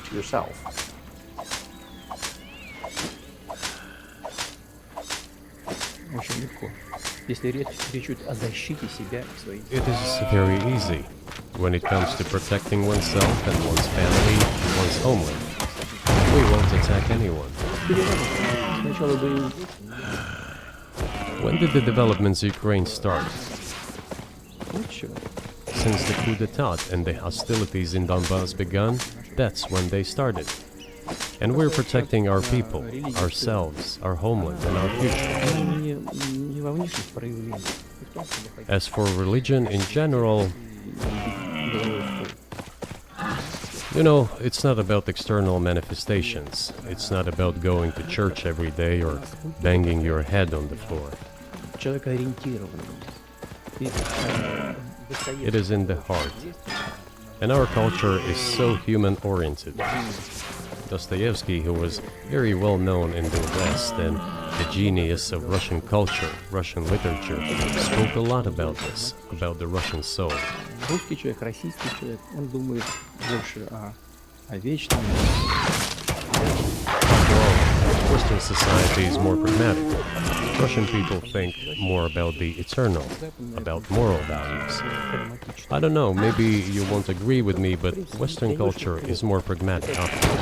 to yourself? Очень легко. Если речь идет о защите себя и своих. It is very easy when it comes to protecting oneself and one's family and one's homeland. We won't attack anyone. Сначала боевые. When did the developments in Ukraine start? Лучше. Since the coup d'etat and the hostilities in Donbass began, that's when they started. And we're protecting our people, ourselves, our homeland, and our future. Не во внешних проявлениях. As for religion in general, you know, it's not about external manifestations. It's not about going to church every day or banging your head on the floor. Человекоориентированным. It is in the heart. And our culture is so human-oriented. Dostoevsky, who was very well known in the West and the genius of Russian culture, Russian literature, spoke a lot about this, about the Russian soul. Русский человек, российский человек, он думает больше о вечном. Western society is more pragmatic. Russian people think more about the eternal, about moral values. I don't know, maybe you won't agree with me, but Western culture is more pragmatic after all.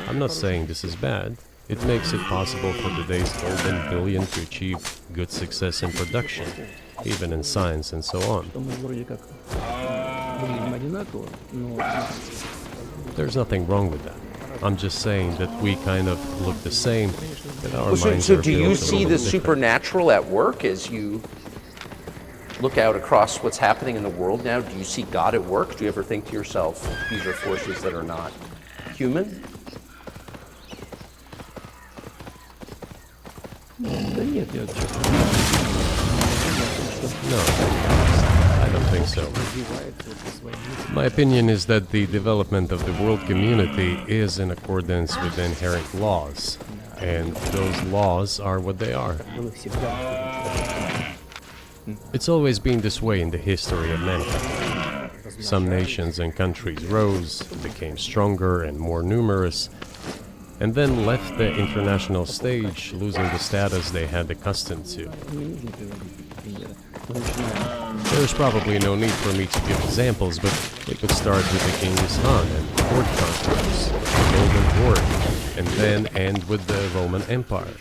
I'm not saying this is bad. It makes it possible for today's golden billion to achieve good success in production, even in science and so on. There's nothing wrong with that. I'm just saying that we kind of look the same, that our minds So are do you built a see little the different. supernatural at work as you look out across what's happening in the world now? Do you see God at work? Do you ever think to yourself, these are forces that are not human? Да нет, я честно No, I don't think so. развивается свои мысли. My opinion is that the development of the world community is in accordance with the inherent laws, and those laws are what they are. Было всегда. It's always been this way in the history of mankind. Some nations and countries rose, became stronger and more numerous, and then left the international stage, losing the status they had accustomed to. Не нужно приводить примеры. Мы начинаем. There's probably no need for me to give examples, but we could start with the Genghis Khan and Horde conquerors, the Golden Horde, and then end with the Roman Empire.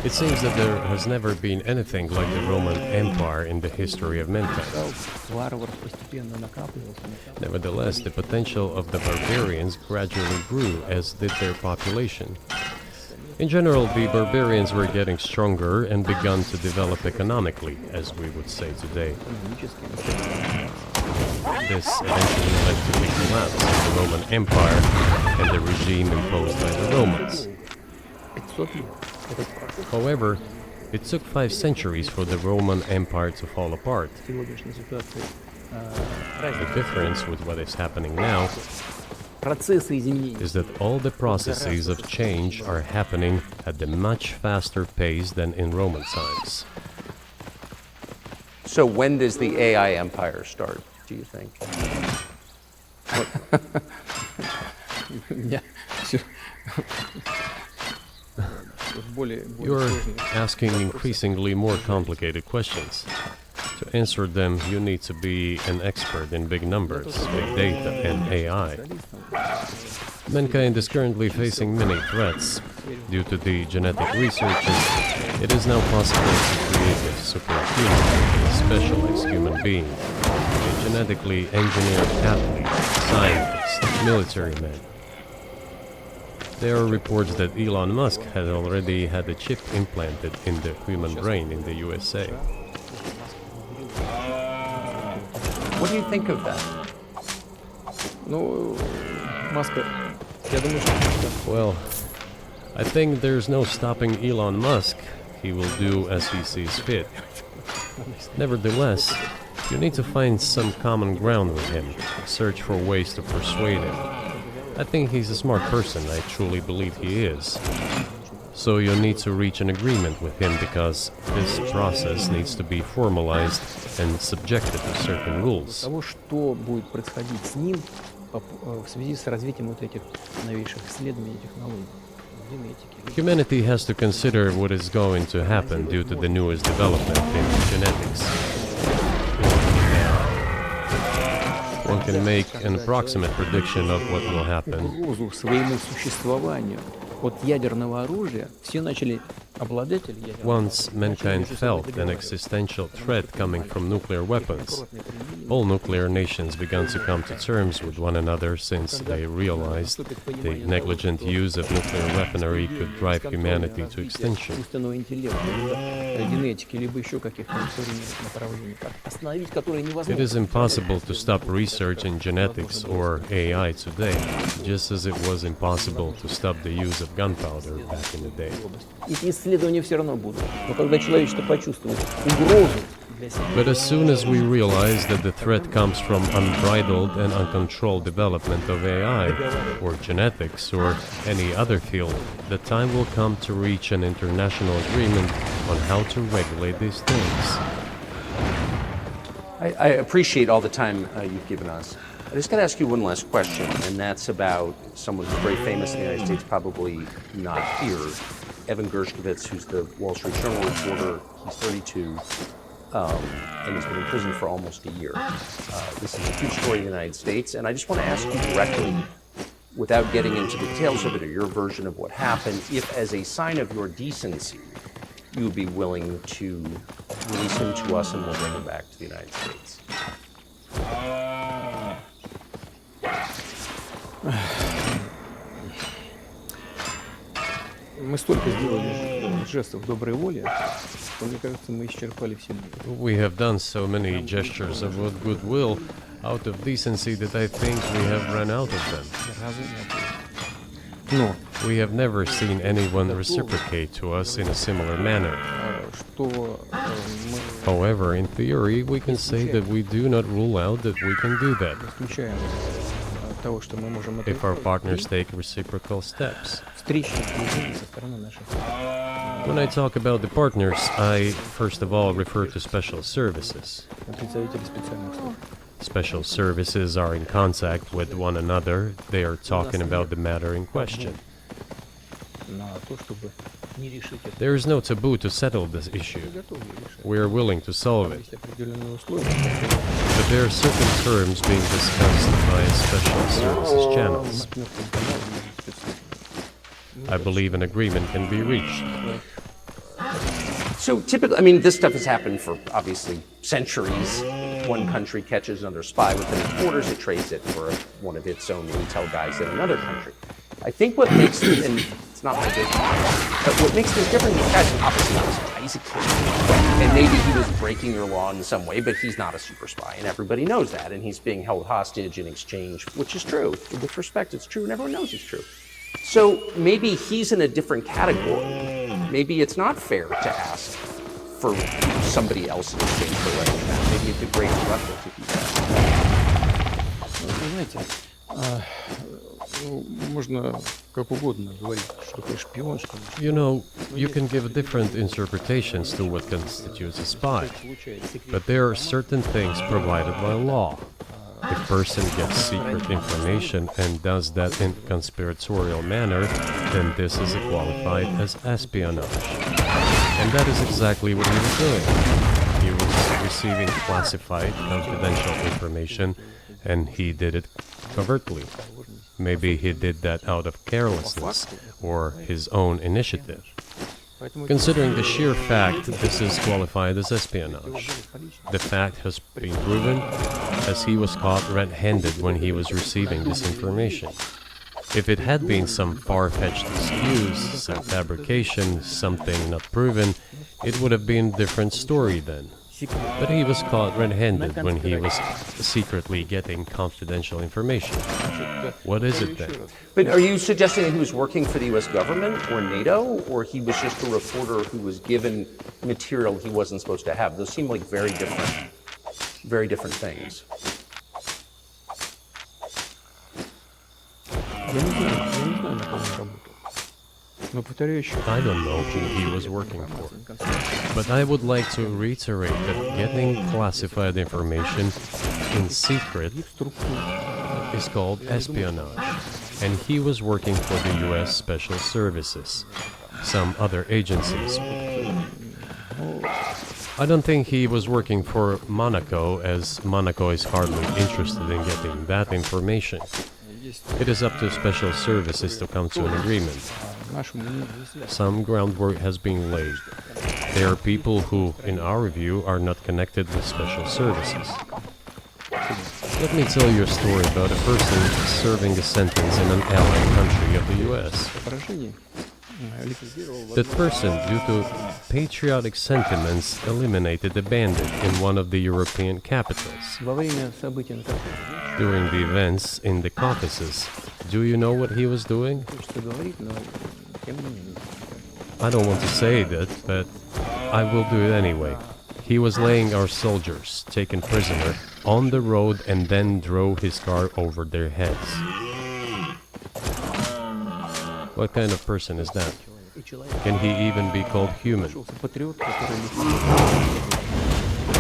It seems that there has never been anything like the Roman Empire in the history of mankind. Nevertheless, the potential of the barbarians gradually grew, as did their population. In general, the barbarians were getting stronger and begun to develop economically, as we would say today. This eventually led to the collapse of the Roman Empire and the regime imposed by the Romans. However, it took 5 centuries for the Roman Empire to fall apart. The difference with what is happening now is that all the processes of change are happening at a much faster pace than in Roman times. So when does the AI empire start, do you think? You're asking increasingly more complicated questions. To answer them, you need to be an expert in big numbers, big data, and AI. Mankind is currently facing many threats. Due to the genetic researches, it is now possible to create a superhuman, a specialized human being, a genetically engineered athlete, scientist, military man. There are reports that Elon Musk had already had a chip implanted in the human brain in the USA. What do you think of that? Well, I think there's no stopping Elon Musk. He will do as he sees fit. Nevertheless, you need to find some common ground with him, search for ways to persuade him. I think he's a smart person, I truly believe he is. So you'll need to reach an agreement with him because this process needs to be formalized and subjected to certain rules. Того, что будет происходить с ним в связи с развитием вот этих новейших исследований и технологий. Humanity has to consider what is going to happen due to the newest development in genetics. One can make an approximate prediction of what will happen. Угрозу своему существованию от ядерного оружия все начали обладатели ядерного. Once mankind felt an existential threat coming from nuclear weapons, all nuclear nations began to come to terms with one another since they realized the negligent use of nuclear weaponry could drive humanity to extinction. Искусственного интеллекта, либо генетики, либо еще каких-то современных направлений, остановить которые It невозможно. is impossible to stop research in genetics or AI today, just as it was impossible to stop the use of gunpowder back in the day. Эти исследования все равно будут. Но когда человечество почувствует угрозу для себя, But as soon as we realize that the threat comes from unbridled and uncontrolled development of AI, or genetics, or any other field, the time will come to reach an international agreement on how to regulate these things. I appreciate all the time you've given us. I just got to ask you one last question, and that's about someone who's very famous in the United States, probably not here, Evan Gershkovich, who's the Wall Street Journal reporter. He's 32, and he's been in prison for almost a year. This is a huge story in the United States, and I just want to ask you directly, without getting into the details of it or your version of what happened, if as a sign of your decency, you would be willing to release him to us and we'll bring him back to the United States. мы столько сделали жестов доброй воли, что, мне кажется, мы исчерпали все. We have done so many gestures of goodwill out of decency that I think we have run out of them. Но We have never seen anyone reciprocate to us in a similar manner. что мы However, in theory, we can say that we do not rule out that we can do that исключаем того, что мы можем это if our partners take reciprocal steps. встречные движения со стороны наших. When I talk about the partners, I first of all refer to special services. Представители специальных служб. Special services are in contact with one another. They are talking about the matter in question. На то, чтобы не решить это. There is no taboo to settle this issue. Готовы решать. We are willing to solve it. Есть определенные условия. But there are certain terms being discussed by special services channels. На мертвом канале может спецслужбы. I believe an agreement can be reached. So typically, I mean, this stuff has happened for obviously centuries. One country catches another spy within its borders, it trades it for one of its own intel guys in another country. I think what makes, and it's not my business, but what makes this different, this guy's obviously not a spy, he's a kid. And maybe he was breaking their law in some way, but he's not a super spy, and everybody knows that, and he's being held hostage in exchange, which is true. With respect, it's true, and everyone knows it's true. So maybe he's in a different category. Maybe it's not fair to ask for somebody else in exchange for letting that. Maybe it degrades Russia to do that. Вы знаете, можно как угодно говорить, что такое шпион, что You know, you can give different interpretations to what constitutes a spy, but there are certain things provided by law. If a person gets secret information and does that in a conspiratorial manner, then this is qualified as espionage. And that is exactly what he was doing. He was receiving classified, confidential information, and he did it covertly. Maybe he did that out of carelessness or his own initiative. Considering the sheer fact that this is qualified as espionage, the fact has been proven as he was caught red-handed when he was receiving this information. If it had been some far-fetched excuse, some fabrication, something not proven, it would have been a different story then. But he was caught red-handed when he was secretly getting confidential information. What is it then? But are you suggesting that he was working for the US government or NATO, or he was just a reporter who was given material he wasn't supposed to have? Those seem like very different things. Я не знаю, на кого он работал. Но повторяю еще. I don't know who he was working for. But I would like to reiterate that getting classified information in secret is called espionage, and he was working for the US Special Services, some other agencies. I don't think he was working for Monaco, as Monaco is hardly interested in getting that information. It is up to Special Services to come to an agreement. Some groundwork has been laid. There are people who, in our view, are not connected with Special Services. Let me tell you a story about a person serving a sentence in an allied country of the US. That person, due to patriotic sentiments, eliminated a bandit in one of the European capitals. During the events in the Caucasus, do you know what he was doing? I don't want to say that, but I will do it anyway. He was laying our soldiers, taken prisoner, on the road and then drove his car over their heads. What kind of person is that? Can he even be called human?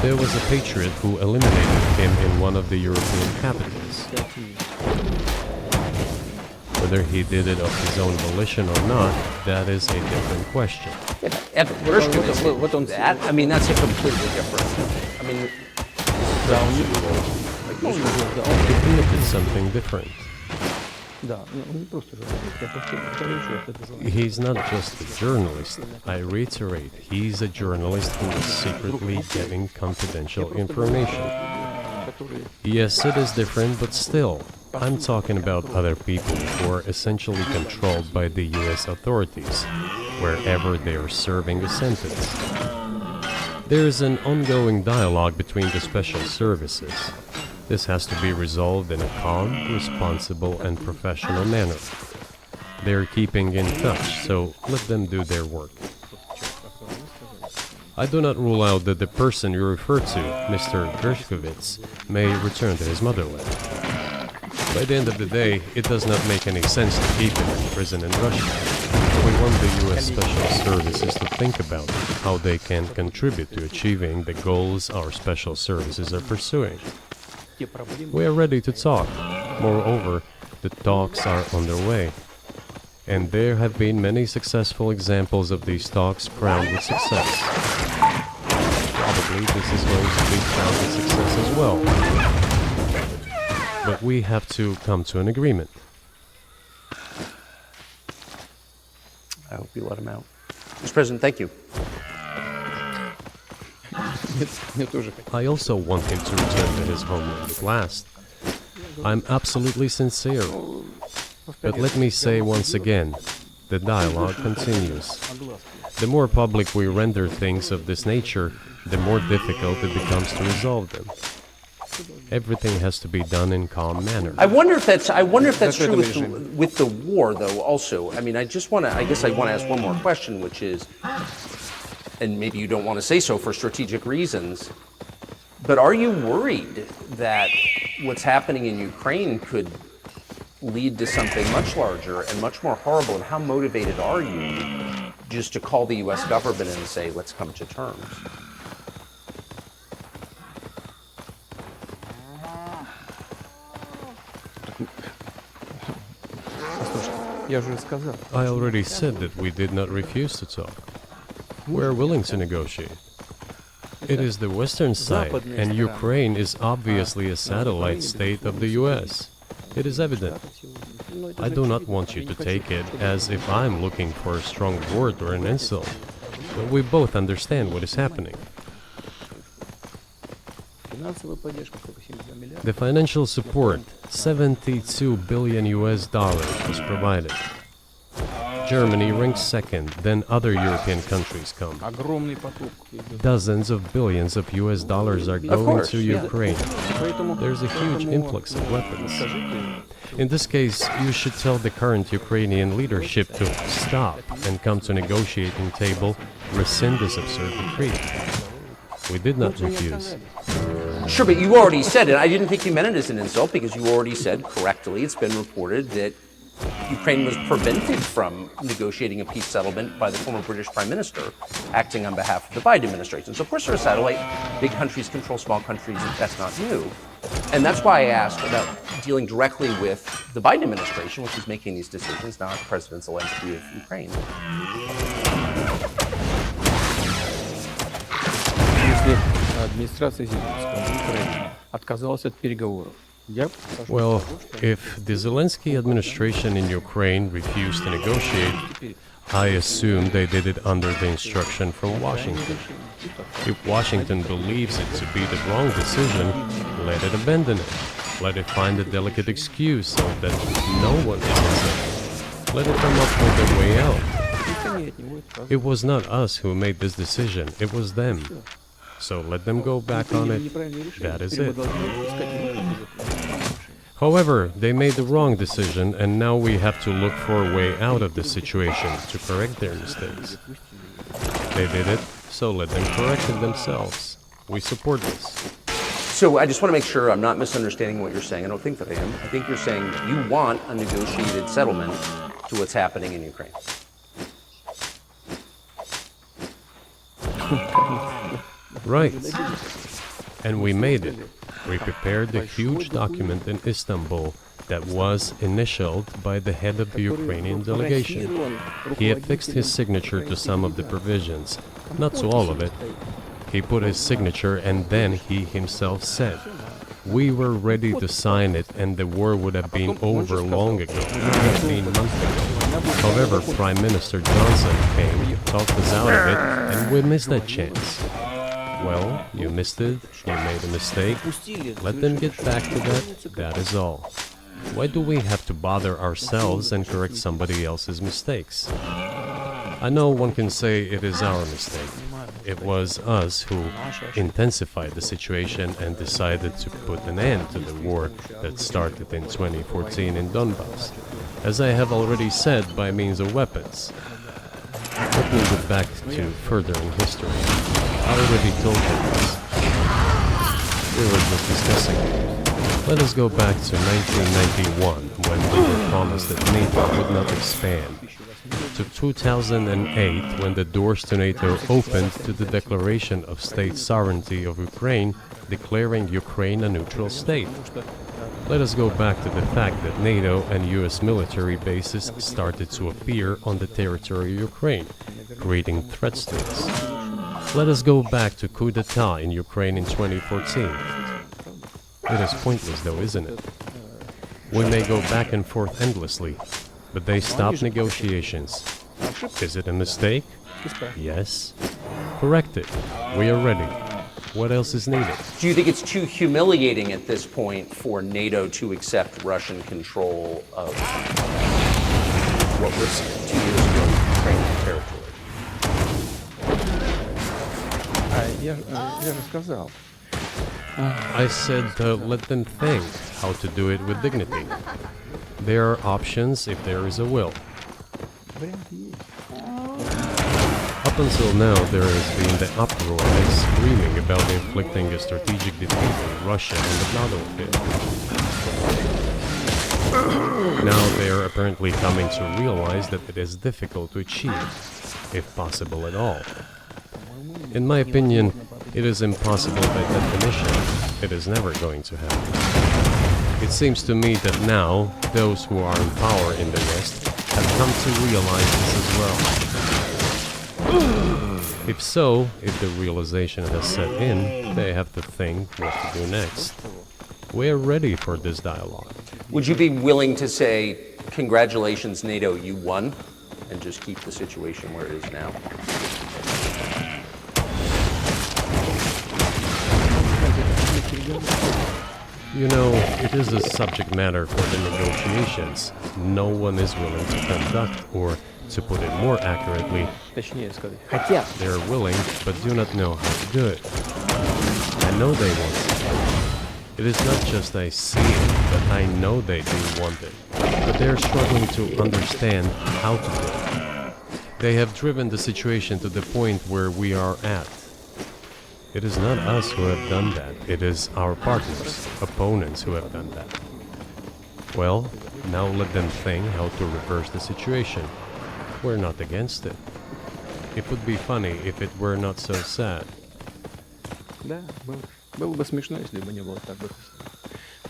There was a patriot who eliminated him in one of the European capitals. Whether he did it of his own volition or not, that is a different question. At worst, that, I mean, that's a completely different. I mean, He committed something different. He's not just a journalist. I reiterate, he's a journalist who is secretly getting confidential information. Yes, it is different, but still, I'm talking about other people who are essentially controlled by the US authorities, wherever they are serving a sentence. There is an ongoing dialogue between the special services. This has to be resolved in a calm, responsible, and professional manner. They are keeping in touch, so let them do their work. I do not rule out that the person you refer to, Mr. Gershkovits, may return to his motherland. By the end of the day, it does not make any sense to keep him in prison in Russia. We want the US Special Services to think about how they can contribute to achieving the goals our special services are pursuing. We are ready to talk. Moreover, the talks are underway. And there have been many successful examples of these talks crowned with success. Probably this is going to be crowned with success as well. But we have to come to an agreement. I hope you let him out. Mr. President, thank you. Мне тоже хотелось. I also want him to return to his homeland at last. I'm absolutely sincere. But let me say once again, the dialogue continues. The more public we render things of this nature, the more difficult it becomes to resolve them. Everything has to be done in calm manner. I wonder if that's true with the war, though. Also, I mean, I guess I want to ask one more question, which is, and maybe you don't want to say so for strategic reasons, but are you worried that what's happening in Ukraine could lead to something much larger and much more horrible? And how motivated are you just to call the U.S. government and say, let's come to terms? Я же сказал. I already said that we did not refuse to talk. We're willing to negotiate. It is the Western side, and Ukraine is obviously a satellite state of the US. It is evident. I do not want you to take it as if I'm looking for a strong word or an insult. But we both understand what is happening. Финансовая поддержка 42 миллиарда. The financial support, $72 billion was provided. Germany ranks second, then other European countries come. Огромный поток идет. Dozens of billions of US dollars are going course, to yeah. Ukraine. Поэтому, There's a huge influx of weapons. скажите, In this case, you should tell the current Ukrainian leadership to stop and come to negotiating table, rescind this absurd decree. We did not refuse. Sure, but you already said it. I didn't think you meant it as an insult because you already said correctly, it's been reported that Ukraine was prevented from negotiating a peace settlement by the former British Prime Minister acting on behalf of the Biden administration. So of course they're a satellite. Big countries control small countries, and that's not new. And that's why I asked about dealing directly with the Biden administration, which is making these decisions, not President Zelensky of Ukraine. если администрация Зеленского в Украине отказалась от переговоров, я сажусь Well, за то, что if the Zelensky administration in Ukraine refused to negotiate, теперь I assume they did it under the instruction from Washington. If Washington believes it to be the wrong decision, let it abandon it. Let it find a delicate excuse so that no one is upset. Let it come up with a way out. никто не отнимет право. It was not us who made this decision, it was them. So let them go back on Приняли it. неправильное решение. That is Теперь мы it. должны искать новое решение. However, they made the wrong decision, and now we have to look for a way out of the situation to correct their mistakes. They did it, so let them correct it themselves. We support this. So I just want to make sure I'm not misunderstanding what you're saying. I don't think that I am. I think you're saying you want a negotiated settlement to what's happening in Ukraine. Right. And we made it. We prepared a huge document in Istanbul that was initialed by the head of the Ukrainian delegation. He affixed his signature to some of the provisions, not to all of it. He put his signature and then he himself said, "We were ready to sign it and the war would have been over long ago, 15 months ago." However, Prime Minister Johnson came, talked us out of it, and we missed that chance. Well, you missed it, you made a mistake. Let them get back to that, that is all. Why do we have to bother ourselves and correct somebody else's mistakes? I know one can say it is our mistake. It was us who intensified the situation and decided to put an end to the war that started in 2014 in Donbass. As I have already said, by means of weapons. Let me go back to further in history. I already told you this. We were just discussing it. Let us go back to 1991, when we were promised that NATO would not expand. To 2008, when the doors to NATO opened to the declaration of state sovereignty of Ukraine, declaring Ukraine a neutral state. Let us go back to the fact that NATO and US military bases started to appear on the territory of Ukraine, creating threats to us. Let us go back to coup d'etat in Ukraine in 2014. It is pointless though, isn't it? We may go back and forth endlessly, but they stopped negotiations. Is it a mistake? Исправь. Yes. Correct it. We are ready. What else is needed? Do you think it's too humiliating at this point for NATO to accept Russian control of what was 2 years ago Ukrainian territory? Я же сказал. I said let them think how to do it with dignity. There are options if there is a will. Варианты есть. Up until now, there has been the uproar and screaming about inflicting a strategic defeat on Russia on the battlefield. Now they are apparently coming to realize that it is difficult to achieve, if possible at all. In my opinion, it is impossible by definition. It is never going to happen. It seems to me that now, those who are in power in the West have come to realize this as well. If so, if the realization has set in, they have to think what to do next. We are ready for this dialogue. Would you be willing to say, congratulations, NATO, you won, and just keep the situation where it is now? You know, it is a subject matter for the negotiations. No one is willing to conduct, or to put it more accurately, Точнее сказать. Хотят. they are willing but do not know how to do it. I know they want it. It is not just I see it, but I know they do want it. But they are struggling to understand how to do it. They have driven the situation to the point where we are at. It is not us who have done that. It is our partners, opponents who have done that. Well, now let them think how to reverse the situation. We're not against it. It would be funny if it were not so sad. Да, было бы смешно, если бы не было так бы.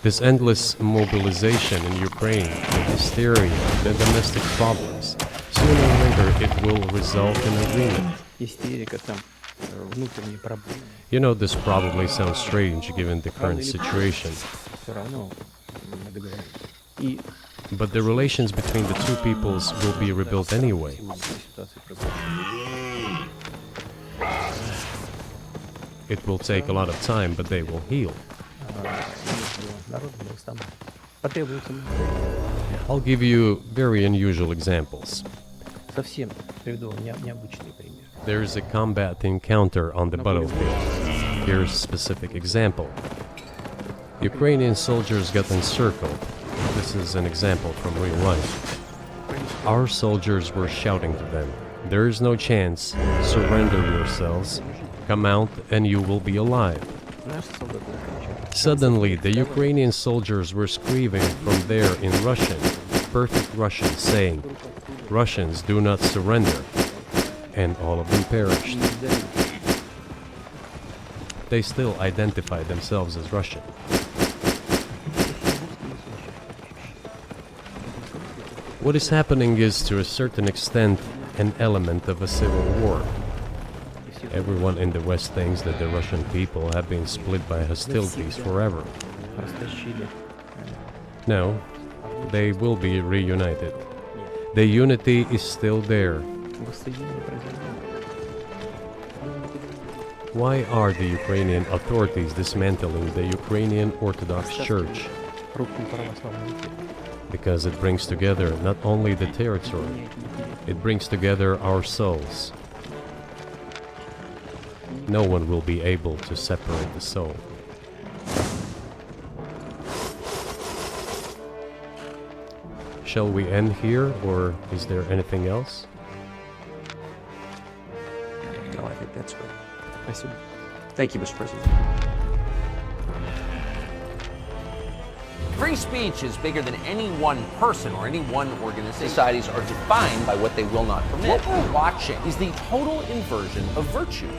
This endless mobilization in Ukraine, the hysteria, the domestic problems, sooner or later it will result in agreement. Истерика там, внутренние проблемы. You know, this probably sounds strange given the current situation, Все равно мы договорились. И but the relations between the two peoples will be rebuilt anyway. ситуация произошла. It will take a lot of time, but they will heal. Народ был сам. Потребуется I'll give you very unusual examples. совсем приведу необычный пример. There is a combat encounter on the battlefield. Here's a specific example. Ukrainian soldiers got encircled. This is an example from real life. Our soldiers were shouting to them, "There is no chance, surrender yourselves, come out and you will be alive." Наши солдаты кричали. Suddenly, the Ukrainian soldiers were screaming from there in Russian, perfect Russian, saying, "Russians, do not surrender." And all of them perished. They still identify themselves as Russian. What is happening is, to a certain extent, an element of a civil war. Everyone in the West thinks that the Russian people have been split by hostilities forever. Растащили. No, they will be reunited. The unity is still there. Воссоединение произошло. Why are the Ukrainian authorities dismantling the Ukrainian Orthodox Church? Рухнул православный мир. Because it brings together not only the territory, it brings together our souls. No one will be able to separate the soul. Shall we end here, or is there anything else? No, I think that's good. Спасибо. Thank you, Mr. President. Free speech is bigger than any one person or any one organization. Societies are defined by what they will not permit. What we're watching is the total inversion of virtue.